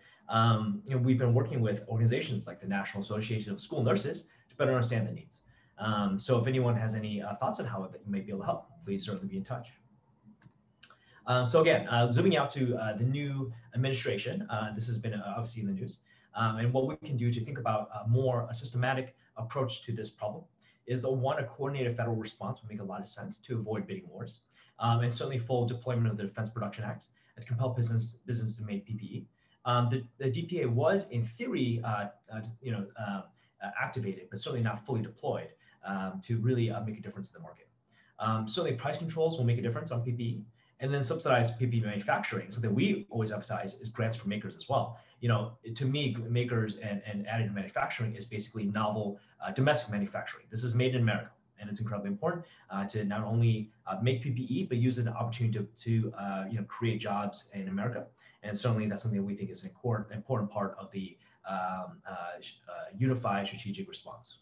Speaker 6: we've been working with organizations like the National Association of School Nurses to better understand the needs. So if anyone has any thoughts on how you may be able to help, please certainly be in touch. So again, zooming out to the new administration, this has been obviously in the news, and what we can do to think about a systematic approach to this problem is a coordinated federal response would make a lot of sense to avoid bidding wars, and certainly full deployment of the Defense Production Act to compel business to make PPE. The DPA was in theory, activated, but certainly not fully deployed to really make a difference in the market. Certainly price controls will make a difference on PPE. And then subsidized PPE manufacturing, something we always emphasize is grants for makers as well. To me, makers and additive manufacturing is basically novel domestic manufacturing. This is made in America, and it's incredibly important to not only make PPE, but use it as an opportunity to create jobs in America. And certainly that's something that we think is an important part of the unified strategic response.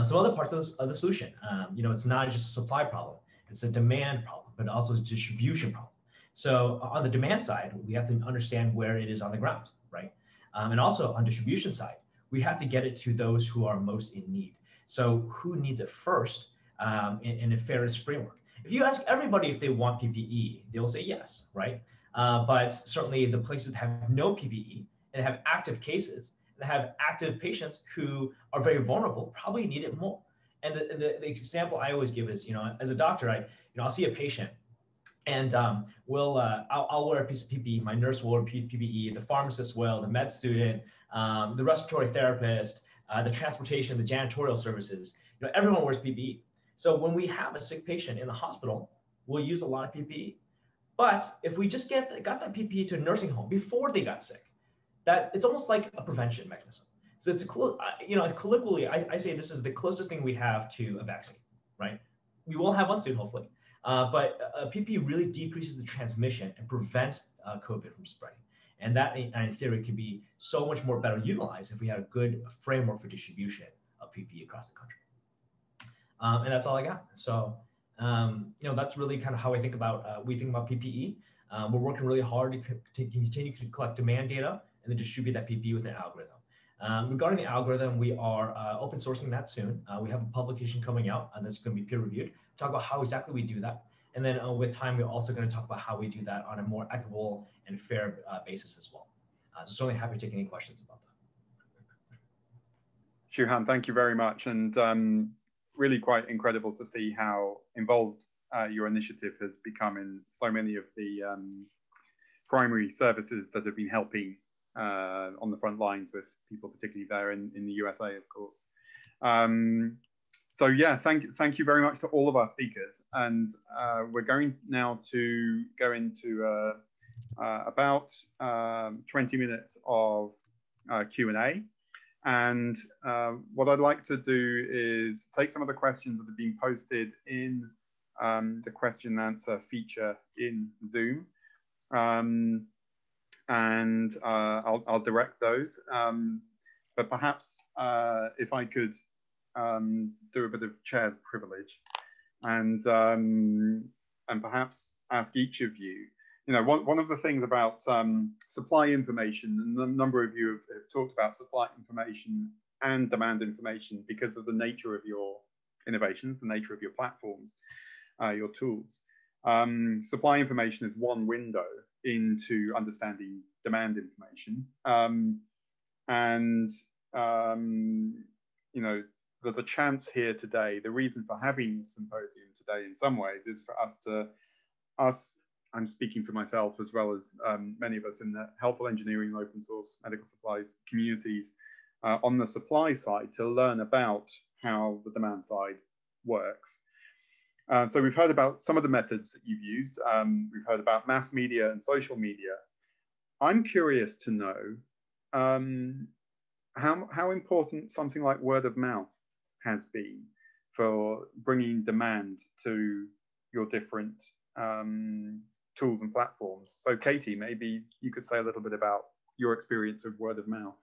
Speaker 6: Some other parts of the solution, it's not just a supply problem, it's a demand problem, but also a distribution problem. So on the demand side, we have to understand where it is on the ground, right? And also on distribution side, we have to get it to those who are most in need. So who needs it first in a fairness framework? If you ask everybody if they want PPE, they'll say yes, right? But certainly the places that have no PPE and have active cases and have active patients who are very vulnerable probably need it more. And the example I always give is, as a doctor, I'll see a patient, and I'll wear a piece of PPE. My nurse will wear PPE. The pharmacist will. The med student, the respiratory therapist, the transportation, the janitorial services. Everyone wears PPE. So when we have a sick patient in the hospital, we'll use a lot of PPE. But if we just got that PPE to a nursing home before they got sick, that it's almost like a prevention mechanism. So it's colloquially, I say this is the closest thing we have to a vaccine, right? We will have one soon, hopefully. But PPE really decreases the transmission and prevents COVID from spreading. And that, in theory, can be so much more better utilized if we had a good framework for distribution of PPE across the country. And that's all I got. So, that's really kind of how I think about, we think about PPE. We're working really hard to continue to collect demand data and then distribute that PPE with an algorithm. Regarding the algorithm, we are open sourcing that soon. We have a publication coming out that's going to be peer reviewed. Talk about how exactly we do that. And then with time, we're also going to talk about how we do that on a more equitable and fair basis as well. So certainly happy to take any questions about that.
Speaker 2: Shuhan, thank you very much. And really quite incredible to see how involved your initiative has become in so many of the primary services that have been helping on the front lines with people, particularly there in the USA, of course. So yeah, thank you very much to all of our speakers. And we're going now to go into about 20 minutes of Q&A. And what I'd like to do is take some of the questions that have been posted in the question and answer feature in Zoom. And I'll direct those. But perhaps if I could do a bit of chair's privilege and perhaps ask each of you, one of the things about supply information, and a number of you have talked about supply information and demand information because of the nature of your innovations, the nature of your platforms, your tools. Supply information is one window into understanding demand information. There's a chance here today. The reason for having this symposium today in some ways is for us, I'm speaking for myself as well as many of us in the helpful engineering and open source medical supplies communities on the supply side, to learn about how the demand side works. So we've heard about some of the methods that you've used. We've heard about mass media and social media. I'm curious to know how important something like word of mouth has been for bringing demand to your different tools and platforms. So Katie, maybe you could say a little bit about your experience of word of mouth.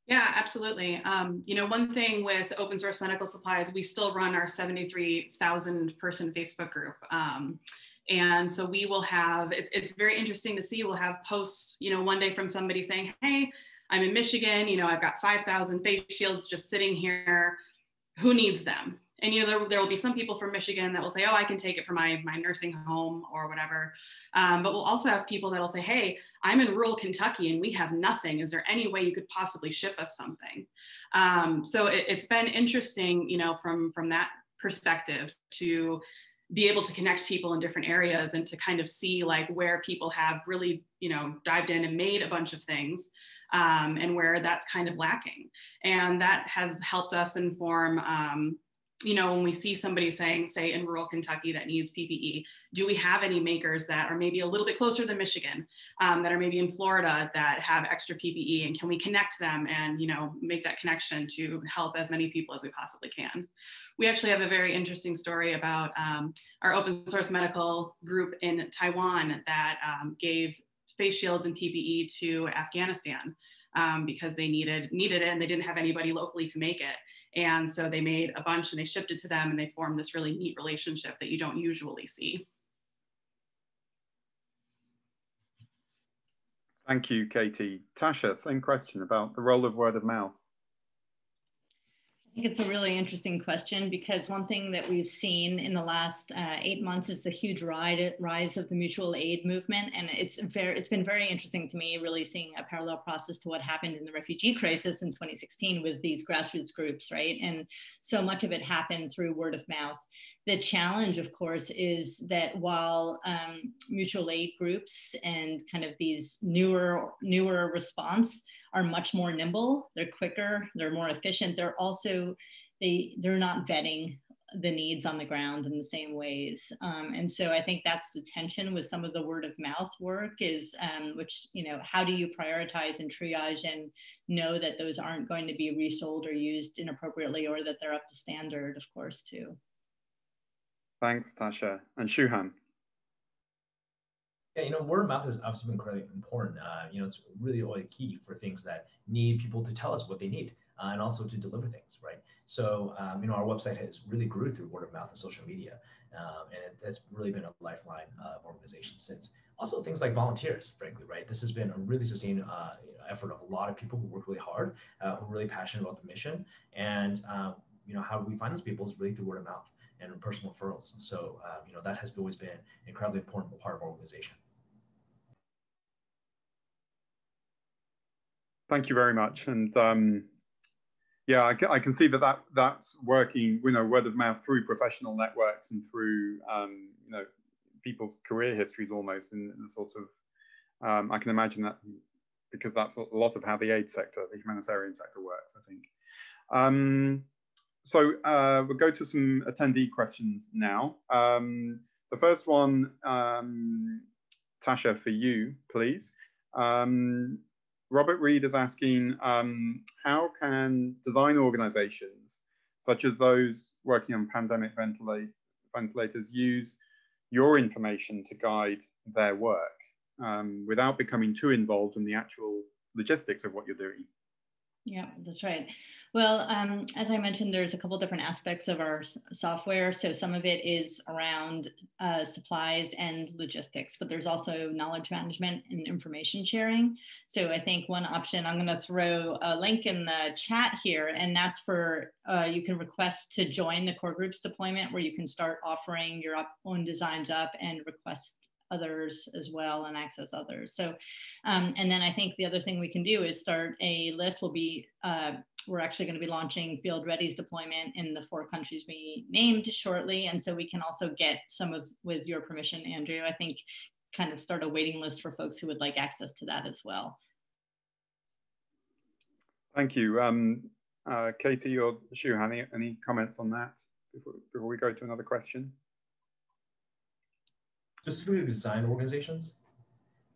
Speaker 3: Yeah, absolutely. One thing with open source medical supplies, we still run our 73,000 person Facebook group. And so we will have, it's very interesting to see, we'll have posts, one day from somebody saying, hey, I'm in Michigan, I've got 5,000 face shields just sitting here, who needs them? And there will be some people from Michigan that will say, oh, I can take it for my nursing home or whatever. But we'll also have people that will say, hey, I'm in rural Kentucky and we have nothing. Is there any way you could possibly ship us something? So it's been interesting, from that perspective, to be able to connect people in different areas and to kind of see like where people have really, dived in and made a bunch of things, and where that's kind of lacking. And that has helped us inform, when we see somebody saying, say in rural Kentucky that needs PPE, do we have any makers that are maybe a little bit closer than Michigan, that are maybe in Florida that have extra PPE, and can we connect them and, make that connection to help as many people as we possibly can? We actually have a very interesting story about our open source medical group in Taiwan that gave face shields and PPE to Afghanistan because they needed it and they didn't have anybody locally to make it. And so they made a bunch and they shipped it to them, and they formed this really neat relationship that you don't usually see.
Speaker 2: Thank you, Katie. Tasha, same question about the role of word of mouth.
Speaker 5: I think it's a really interesting question, because one thing that we've seen in the last 8 months is the huge rise of the mutual aid movement. And it's been very interesting to me, really seeing a parallel process to what happened in the refugee crisis in 2016 with these grassroots groups, right? And so much of it happened through word of mouth. The challenge, of course, is that while mutual aid groups and kind of these newer response are much more nimble, they're quicker, they're more efficient, they're also, they're not vetting the needs on the ground in the same ways. And so I think that's the tension with some of the word of mouth work is, how do you prioritize and triage and know that those aren't going to be resold or used inappropriately, or that they're up to standard, of course, too.
Speaker 2: Thanks, Tasha. And Shuhan.
Speaker 6: Yeah, word of mouth has obviously been incredibly important. It's really only key for things that need people to tell us what they need and also to deliver things, right? So, our website has really grew through word of mouth and social media, and it's really been a lifeline of organizations since. Also, things like volunteers, frankly, right? This has been a really sustained effort of a lot of people who work really hard, who are really passionate about the mission, and how do we find those people is really through word of mouth and personal referrals. So, that has always been an incredibly important part of our organization.
Speaker 2: Thank you very much. And yeah, I can see that's working, word of mouth through professional networks and through, people's career histories almost in the sort of, I can imagine that because that's a lot of how the aid sector, the humanitarian sector works, I think. So we'll go to some attendee questions now. The first one, Tasha, for you, please. Robert Reed is asking, how can design organizations, such as those working on pandemic ventilators, use your information to guide their work without becoming too involved in the actual logistics of what you're doing?
Speaker 5: Yeah, that's right. Well, as I mentioned, there's a couple different aspects of our software. So some of it is around supplies and logistics, but there's also knowledge management and information sharing. So I think one option, I'm going to throw a link in the chat here, and that's for, you can request to join the core groups deployment where you can start offering your own designs up and request others as well and access others. So, and then I think the other thing we can do is start a list. We're actually going to be launching Field Ready's deployment in the 4 countries we named shortly. And so we can also get some of, with your permission, Andrew, I think kind of start a waiting list for folks who would like access to that as well.
Speaker 2: Thank you. Katie or Shuhan, any comments on that before we go to another question?
Speaker 6: Specifically design organizations,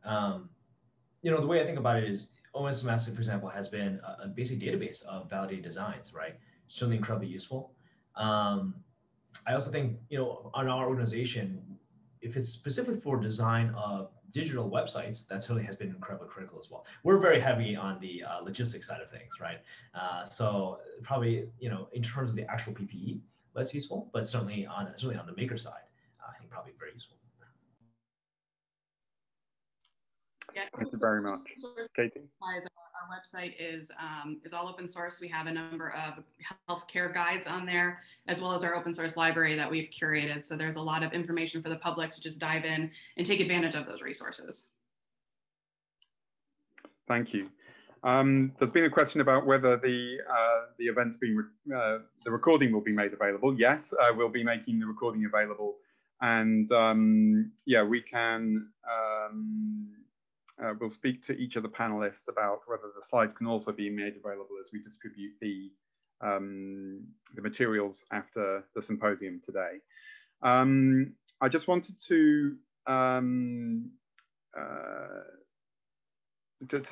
Speaker 6: the way I think about it is OSMS, for example, has been a basic database of validated designs, right? Certainly incredibly useful. I also think, on our organization, if it's specific for design of digital websites, that certainly has been incredibly critical as well. We're very heavy on the logistics side of things, right? So probably, in terms of the actual PPE, less useful, but certainly on the maker side, I think probably very useful.
Speaker 3: Yeah,
Speaker 2: thank you very much. Katie?
Speaker 3: Our website is all open source. We have a number of healthcare guides on there, as well as our open source library that we've curated. So there's a lot of information for the public to just dive in and take advantage of those resources.
Speaker 2: Thank you. There's been a question about whether the event's been, the recording will be made available. Yes, we'll be making the recording available. And yeah, we can, we'll speak to each of the panelists about whether the slides can also be made available as we distribute the materials after the symposium today. I just wanted to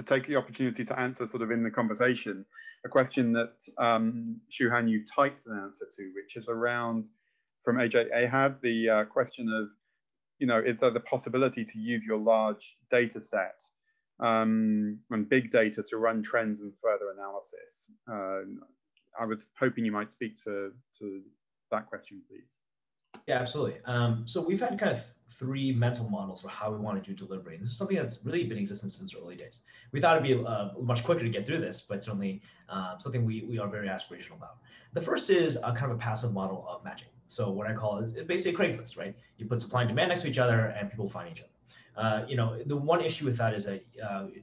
Speaker 2: take the opportunity to answer sort of in the conversation a question that Shuhan, you typed an answer to, which is around from AJ Ahad, the question of, is there the possibility to use your large data set and big data to run trends and further analysis? I was hoping you might speak to that question, please.
Speaker 6: Yeah, absolutely. So we've had kind of 3 mental models for how we want to do delivery. And this is something that's really been in existence since the early days. We thought it'd be much quicker to get through this, but certainly something we are very aspirational about. The first is a kind of a passive model of matching. So what I call is basically Craigslist, right? You put supply and demand next to each other and people find each other. The one issue with that is that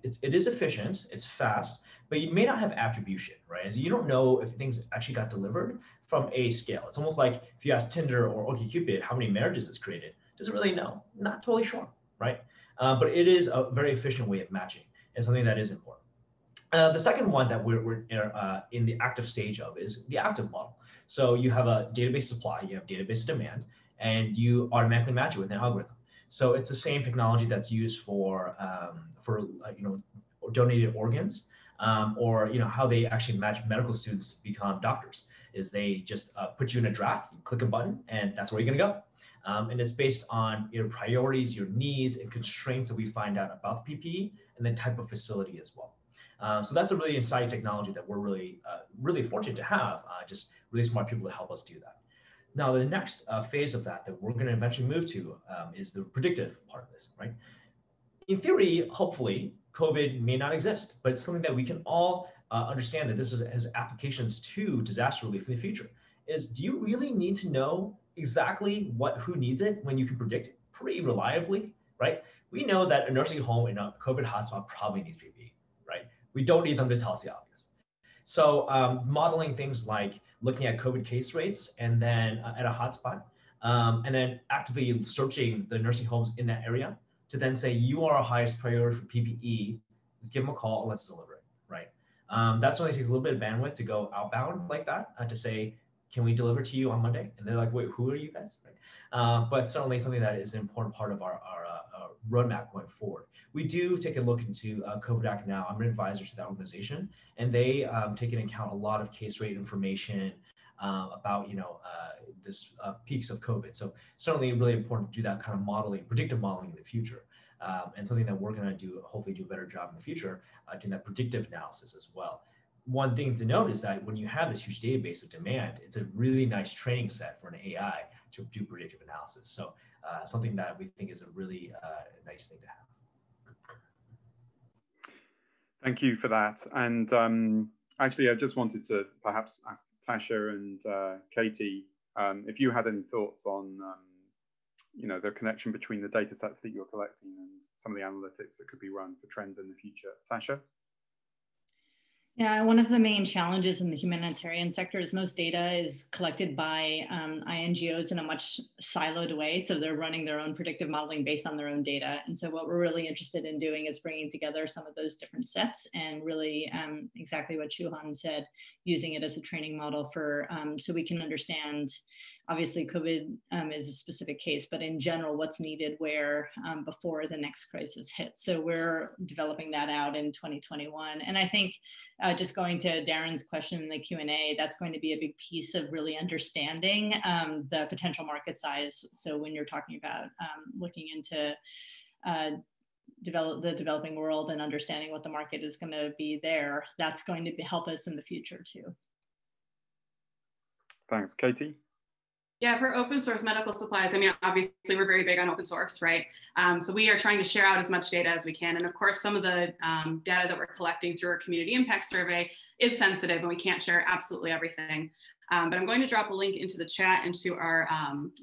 Speaker 6: it is efficient, it's fast, but you may not have attribution, right? As you don't know if things actually got delivered from a scale. It's almost like if you ask Tinder or OkCupid how many marriages it's created, does it really know? Not totally sure, right? But it is a very efficient way of matching and something that is important. The second one that we're in the active stage of is the active model. So you have a database supply, you have database demand, and you automatically match it with an algorithm. So it's the same technology that's used for donated organs, or how they actually match medical students to become doctors. Is they just put you in a draft, you click a button, and that's where you're gonna go. And it's based on your priorities, your needs, and constraints that we find out about the PPE, and then type of facility as well. So that's a really exciting technology that we're really fortunate to have, just really smart people to help us do that. Now, the next phase of that we're going to eventually move to is the predictive part of this, right? In theory, hopefully, COVID may not exist, but it's something that we can all understand that this has applications to disaster relief in the future. Do you really need to know exactly who needs it when you can predict it pretty reliably, right? We know that a nursing home in a COVID hotspot probably needs PPE, right? We don't need them to tell us the obvious. So modeling things like looking at COVID case rates and then at a hotspot, and then actively searching the nursing homes in that area to then say, you are our highest priority for PPE, let's give them a call and let's deliver it, right? That only takes a little bit of bandwidth to go outbound like that, to say, can we deliver to you on Monday? And they're like, wait, who are you guys? Right? But certainly something that is an important part of our roadmap going forward. We do take a look into COVID Act now. I'm an advisor to that organization, and they take into account a lot of case rate information about this peaks of COVID. So certainly really important to do that kind of modeling, predictive modeling in the future, and something that we're going to hopefully do a better job in the future, doing that predictive analysis as well. One thing to note is that when you have this huge database of demand, it's a really nice training set for an AI to do predictive analysis. So something that we think is a really nice thing to have.
Speaker 2: Thank you for that. And actually, I just wanted to perhaps ask Tasha and Katie if you had any thoughts on the connection between the data sets that you're collecting and some of the analytics that could be run for trends in the future. Tasha?
Speaker 5: Yeah, one of the main challenges in the humanitarian sector is most data is collected by INGOs in a much siloed way. So they're running their own predictive modeling based on their own data. And so what we're really interested in doing is bringing together some of those different sets and really exactly what Shuhan said, using it as a training model for so we can understand, obviously COVID is a specific case, but in general, what's needed where before the next crisis hits. So we're developing that out in 2021. And I think just going to Darren's question in the Q&A, that's going to be a big piece of really understanding the potential market size. So when you're talking about looking into the developing world and understanding what the market is going to be there, that's going to help us in the future too.
Speaker 2: Thanks. Katie?
Speaker 3: Yeah, for open source medical supplies, I mean, obviously we're very big on open source, right? So we are trying to share out as much data as we can. And of course, some of the data that we're collecting through our community impact survey is sensitive and we can't share absolutely everything. But I'm going to drop a link into the chat into our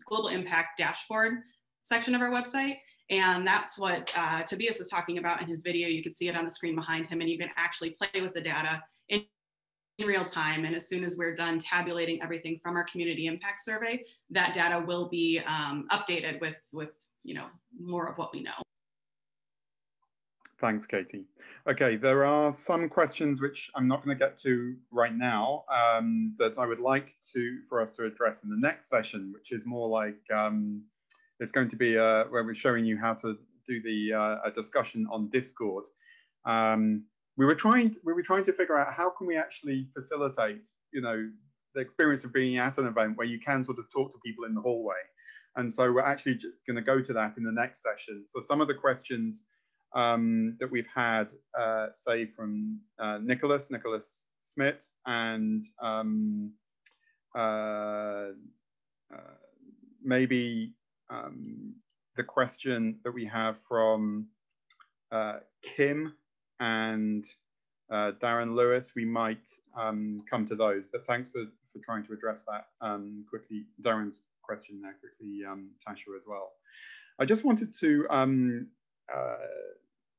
Speaker 3: global impact dashboard section of our website. And that's what Tobias was talking about in his video. You can see it on the screen behind him and you can actually play with the data in real time. And as soon as we're done tabulating everything from our community impact survey, that data will be updated with more of what we know.
Speaker 2: Thanks, Katie. Okay, there are some questions which I'm not going to get to right now that I would like for us to address in the next session, which is more like it's going to be where we're showing you how to do a discussion on Discord. We were trying to figure out how can we actually facilitate, the experience of being at an event where you can sort of talk to people in the hallway. And so we're actually going to go to that in the next session. So some of the questions that we've had, say from Nicholas Smith, and maybe the question that we have from Kim and Darren Lewis, we might come to those, but thanks for trying to address that quickly. Darren's question there quickly, Tasha, as well. I just wanted to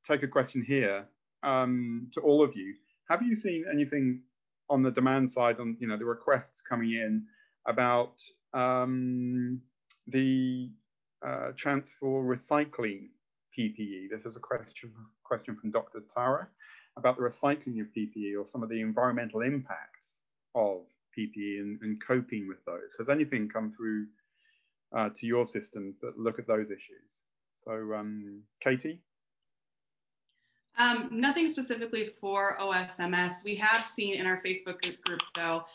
Speaker 2: take a question here to all of you. Have you seen anything on the demand side, on the requests coming in about the chance for recycling PPE? This is a question from Dr. Tara about the recycling of PPE or some of the environmental impacts of PPE and coping with those. Has anything come through to your systems that look at those issues? So, Katie?
Speaker 3: Nothing specifically for OSMS. We have seen in our Facebook group, though,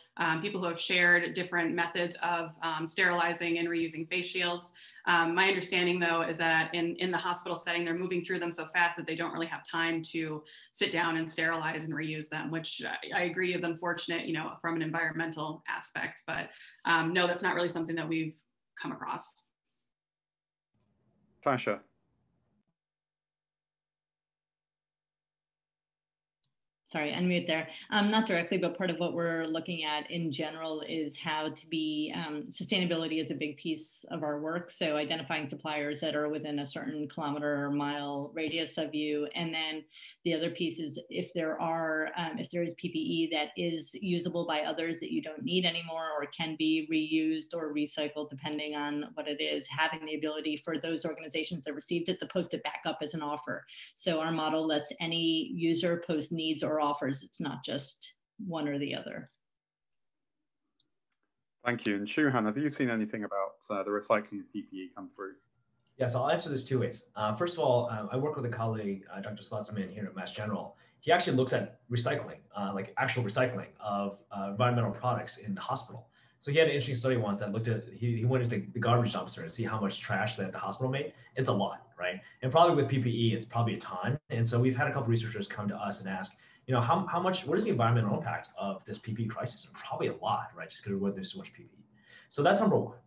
Speaker 3: people who have shared different methods of sterilizing and reusing face shields. My understanding, though, is that in the hospital setting, they're moving through them so fast that they don't really have time to sit down and sterilize and reuse them, which I agree is unfortunate, from an environmental aspect. But no, that's not really something that we've come across.
Speaker 2: Natasha.
Speaker 5: Sorry, unmute there. Not directly, but part of what we're looking at in general is how to be, sustainability is a big piece of our work. So identifying suppliers that are within a certain kilometer or mile radius of you. And then the other piece is if there is PPE that is usable by others that you don't need anymore or can be reused or recycled, depending on what it is, having the ability for those organizations that received it to post it back up as an offer. So our model lets any user post needs or offers. It's not just one or the other.
Speaker 2: Thank you. And Shuhan, have you seen anything about the recycling of PPE come through?
Speaker 6: Yes, I'll answer this two ways. First of all, I work with a colleague, Dr. Slotzman here at Mass General. He actually looks at recycling, like actual recycling of environmental products in the hospital. So he had an interesting study once that looked at, he went into the garbage dumpster and see how much trash that the hospital made. It's a lot, right? And probably with PPE, it's probably a ton. And so we've had a couple researchers come to us and ask, how much, what is the environmental impact of this PPE crisis? And probably a lot, right? Just because there's so much PPE. So that's number one.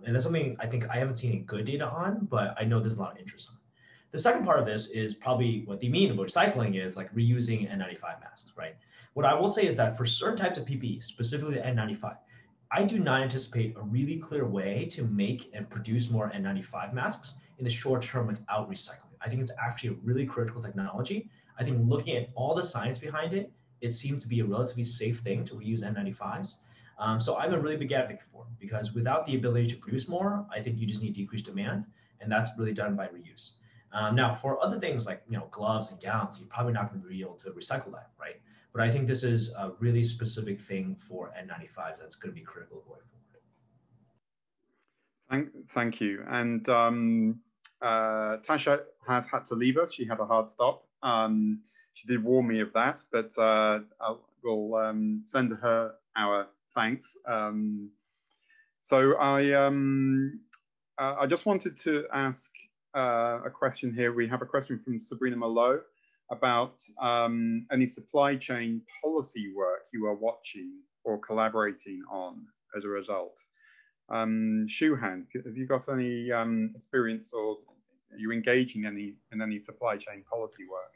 Speaker 6: And that's something I think I haven't seen any good data on, but I know there's a lot of interest on it. The second part of this is probably what they mean about recycling is like reusing N95 masks, right? What I will say is that for certain types of PPE, specifically the N95, I do not anticipate a really clear way to make and produce more N95 masks in the short term without recycling. I think it's actually a really critical technology. I think looking at all the science behind it, it seems to be a relatively safe thing to reuse N95s. So I'm a really big advocate for it because without the ability to produce more, I think you just need decreased demand, and that's really done by reuse. Now, for other things like gloves and gowns, you're probably not going to be able to recycle that, right? But I think this is a really specific thing for N95s that's going to be critical going forward.
Speaker 2: Thank you. And Tasha has had to leave us. She had a hard stop. She did warn me of that, but we'll send her our thanks. So I just wanted to ask a question here. We have a question from Sabrina Malo about any supply chain policy work you are watching or collaborating on as a result. Shuhan, have you got any experience or are you engaging in any supply chain policy work?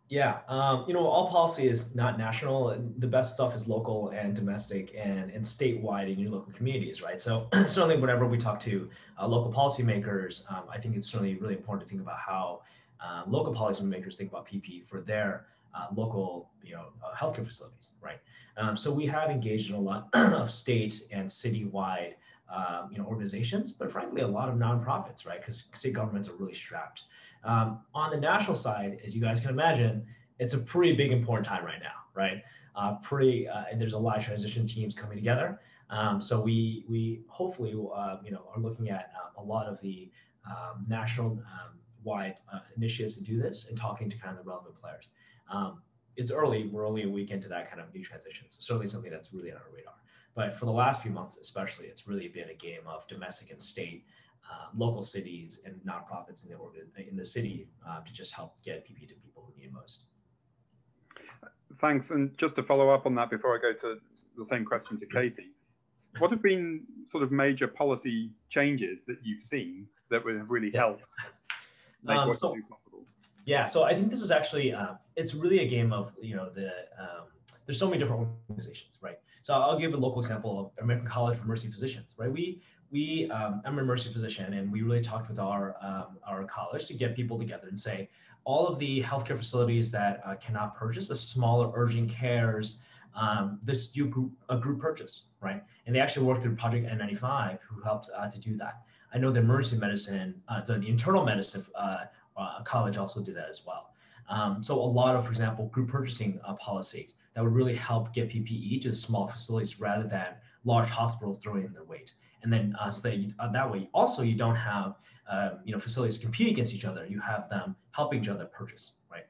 Speaker 6: Yeah, all policy is not national. The best stuff is local and domestic and statewide in your local communities, right? So certainly whenever we talk to local policymakers, I think it's certainly really important to think about how local policymakers think about PPE for their local, healthcare facilities, right? So we have engaged in a lot of state and citywide, organizations, but frankly, a lot of nonprofits, right? Because state governments are really strapped. On the national side, as you guys can imagine, it's a pretty big important time right now, right? And there's a lot of transition teams coming together. So we hopefully, are looking at a lot of the national wide initiatives to do this and talking to kind of the relevant players. It's early, we're only a week into that kind of new transition. So certainly something that's really on our radar. But for the last few months, especially, it's really been a game of domestic and state, local cities and nonprofits in the city to just help get PPE to people who need it most.
Speaker 2: Thanks. And just to follow up on that before I go to the same question to Katie, what have been sort of major policy changes that you've seen that would have really helped make what you do possible?
Speaker 6: Yeah, so I think this is actually, it's really a game of, there's so many different organizations, right? So I'll give a local example of American College of Emergency Physicians, right? I'm an emergency physician, and we really talked with our college to get people together and say, all of the healthcare facilities that cannot purchase, the smaller urgent cares, this do a group purchase, right? And they actually worked through Project N95, who helped to do that. I know the emergency medicine, the internal medicine college also did that as well. So a lot of, for example, group purchasing policies that would really help get PPE to small facilities rather than large hospitals throwing in their weight. And then so that way also you don't have facilities compete against each other. You have them helping each other purchase, right?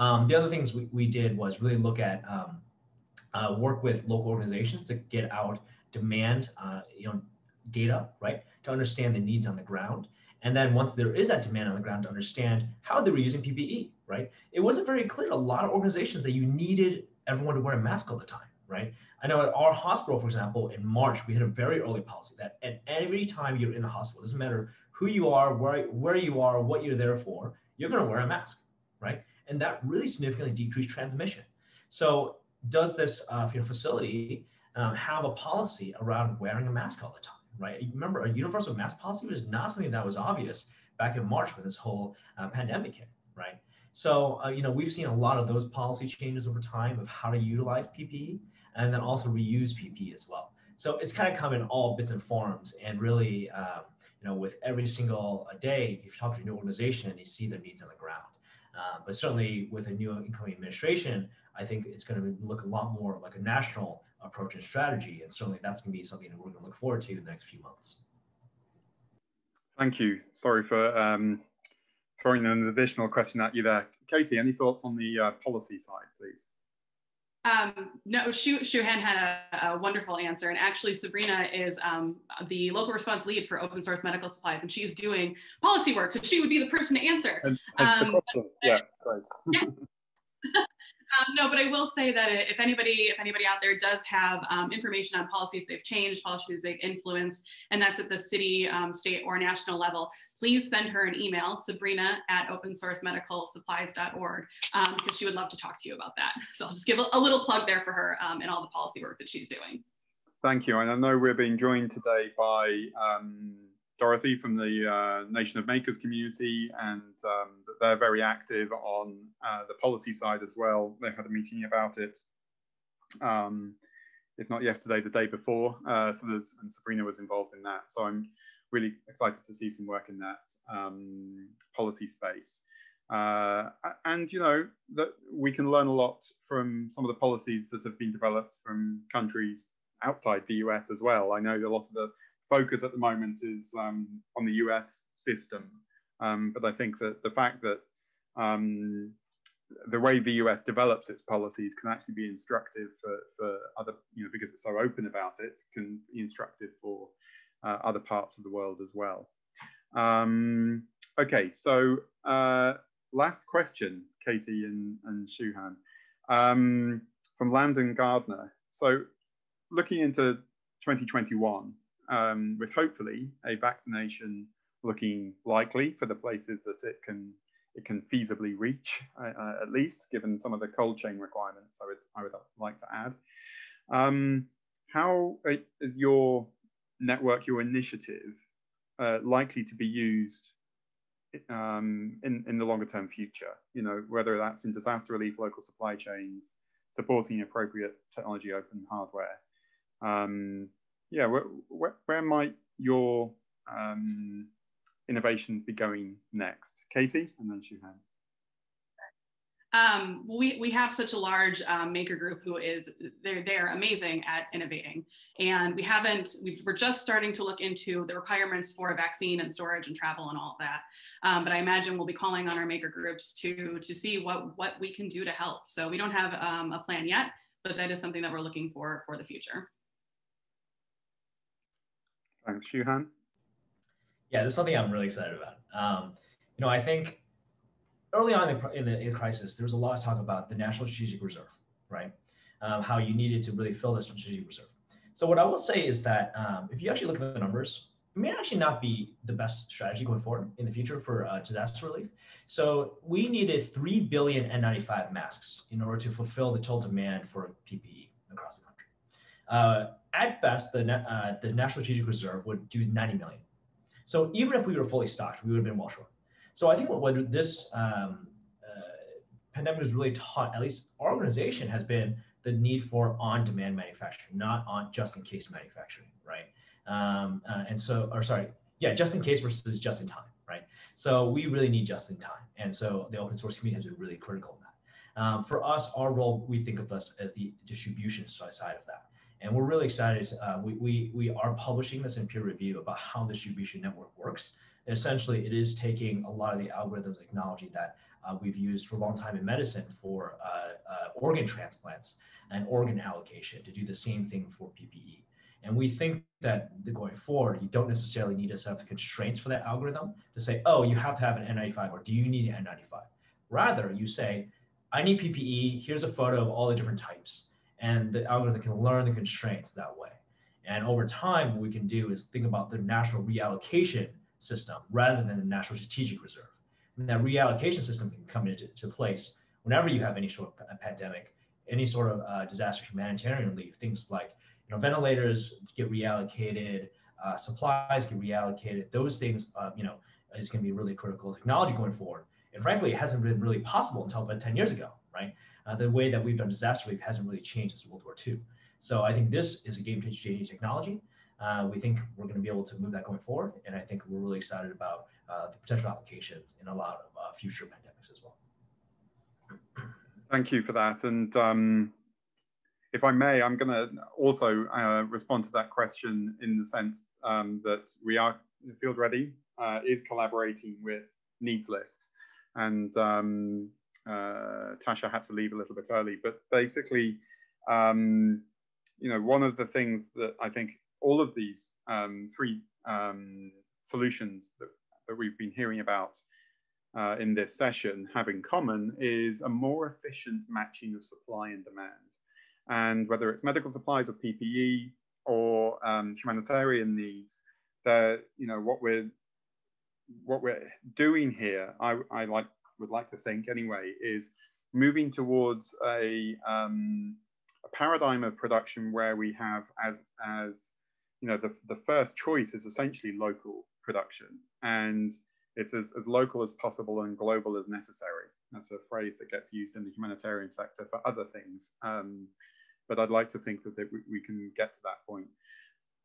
Speaker 6: The other things we did was really look at work with local organizations to get out demand, data, right, to understand the needs on the ground. And then once there is that demand on the ground, to understand how they were using PPE, right? It wasn't very clear to a lot of organizations that you needed everyone to wear a mask all the time, right? I know at our hospital, for example, in March, we had a very early policy that at every time you're in the hospital, it doesn't matter who you are, where you are, what you're there for, you're going to wear a mask, right? And that really significantly decreased transmission. So does this facility have a policy around wearing a mask all the time, right? Remember, a universal mask policy was not something that was obvious back in March when this whole pandemic hit, right? So, we've seen a lot of those policy changes over time of how to utilize PPE and then also reuse PPE as well. So it's kind of come in all bits and forms, and really, with every single day, you talk to a new organization and you see their needs on the ground. But certainly with a new incoming administration, I think it's going to look a lot more like a national approach and strategy. And certainly that's going to be something that we're going to look forward to in the next few months.
Speaker 2: Thank you. Sorry for throwing an additional question at you there. Katie, any thoughts on the policy side, please?
Speaker 3: No, Shuhan had a wonderful answer. And actually, Sabrina is the local response lead for open source medical supplies, and she's doing policy work. So she would be the person to answer.
Speaker 2: Yeah, great.
Speaker 3: Yeah. No, but I will say that if anybody out there does have information on policies they've changed, policies they've influenced, and that's at the city, state, or national level, please send her an email, sabrina@opensourcemedicalsupplies.org, because she would love to talk to you about that. So I'll just give a little plug there for her and all the policy work that she's doing.
Speaker 2: Thank you. And I know we're being joined today by Dorothy from the Nation of Makers community, and they're very active on the policy side as well. They had a meeting about it, if not yesterday, the day before. And Sabrina was involved in that. So I'm really excited to see some work in that policy space. And that we can learn a lot from some of the policies that have been developed from countries outside the US as well. I know a lot of the focus at the moment is on the US system, but I think that the fact that the way the US develops its policies can actually be instructive for other, because it's so open about it, can be instructive for other parts of the world as well. Okay, so last question, Katie and Shuhan, from Landon Gardner. So looking into 2021, with hopefully a vaccination looking likely for the places that it can feasibly reach, at least given some of the cold chain requirements I would like to add. How is your network, your initiative, likely to be used in the longer term future? Whether that's in disaster relief, local supply chains, supporting appropriate technology open hardware. Yeah, where might your innovations be going next? Katie, and then Shuhan.
Speaker 3: We have such a large maker group who they're amazing at innovating, and we're just starting to look into the requirements for vaccine and storage and travel and all of that. But I imagine we'll be calling on our maker groups to see what we can do to help. So we don't have a plan yet, but that is something that we're looking for the future.
Speaker 2: Thanks, Shuhan.
Speaker 6: Yeah, this is something I'm really excited about. I think early on in the crisis, there was a lot of talk about the National Strategic Reserve, right? How you needed to really fill the strategic reserve. So what I will say is that if you actually look at the numbers, it may actually not be the best strategy going forward in the future for disaster relief. So we needed 3 billion N95 masks in order to fulfill the total demand for PPE across the country. At best, the National Strategic Reserve would do 90 million. So even if we were fully stocked, we would have been well short. So I think what this pandemic has really taught, at least our organization, has been the need for on-demand manufacturing, not on just-in-case manufacturing, right? Just in case versus just in time, right? So we really need just in time. And so the open source community has been really critical in that. For us, our role, we think of us as the distribution side of that. And we're really excited. We are publishing this in peer review about how the distribution network works. And essentially, it is taking a lot of the algorithms technology that we've used for a long time in medicine for organ transplants and organ allocation to do the same thing for PPE. And we think that going forward, you don't necessarily need to set up constraints for that algorithm to say, oh, you have to have an N95 or do you need an N95? Rather, you say, I need PPE, here's a photo of all the different types. And the algorithm can learn the constraints that way. And over time, what we can do is think about the national reallocation system rather than the national strategic reserve. And that reallocation system can come into place whenever you have any sort of pandemic, any sort of disaster humanitarian relief, things like ventilators get reallocated, supplies get reallocated. Those things, is going to be really critical technology going forward. And frankly, it hasn't been really possible until about 10 years ago, right? The way that we've done disaster relief hasn't really changed since World War II. So I think this is a game-changing technology. We think we're going to be able to move that going forward, and I think we're really excited about the potential applications in a lot of future pandemics as well.
Speaker 2: Thank you for that. And if I may, I'm going to also respond to that question in the sense that we are, Field Ready is collaborating with Needs List. And Tasha had to leave a little bit early, but basically, one of the things that I think all of these three solutions that we've been hearing about in this session have in common is a more efficient matching of supply and demand. And whether it's medical supplies or PPE or humanitarian needs, that what we're doing here, I would like to think anyway, is moving towards a paradigm of production where we have the first choice is essentially local production, and it's as local as possible and global as necessary. That's a phrase that gets used in the humanitarian sector for other things, but I'd like to think that we can get to that point.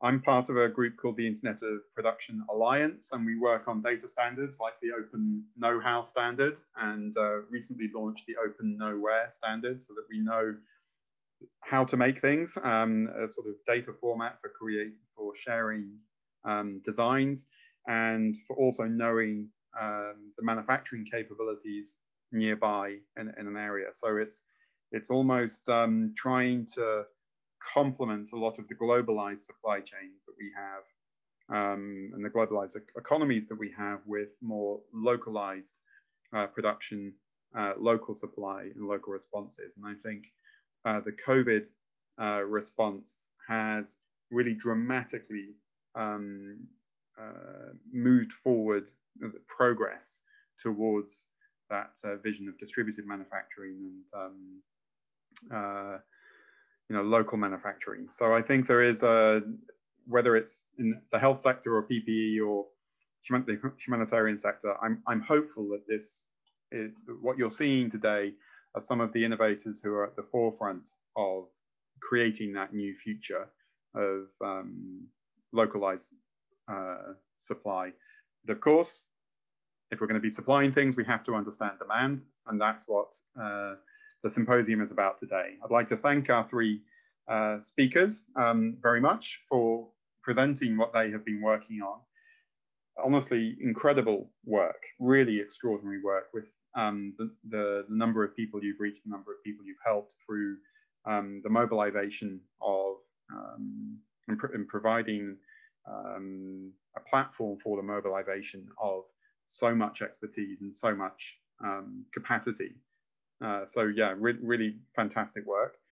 Speaker 2: I'm part of a group called the Internet of Production Alliance, and we work on data standards like the Open Know-how standard, and recently launched the Open Know-where standard, so that we know how to make things, a sort of data format for sharing designs, and for also knowing the manufacturing capabilities nearby in an area. So it's almost trying to complement a lot of the globalized supply chains that we have and the globalized economies that we have with more localized production, local supply and local responses. And I think the COVID response has really dramatically moved forward progress towards that vision of distributed manufacturing and local manufacturing. So I think there is whether it's in the health sector or PPE or the humanitarian sector, I'm hopeful that this is what you're seeing today are some of the innovators who are at the forefront of creating that new future of localized supply. But of course, if we're going to be supplying things, we have to understand demand, and that's what the symposium is about today. I'd like to thank our three speakers very much for presenting what they have been working on. Honestly, incredible work, really extraordinary work with the number of people you've reached, the number of people you've helped through the mobilization of and providing a platform for the mobilization of so much expertise and so much capacity. So yeah, really fantastic work.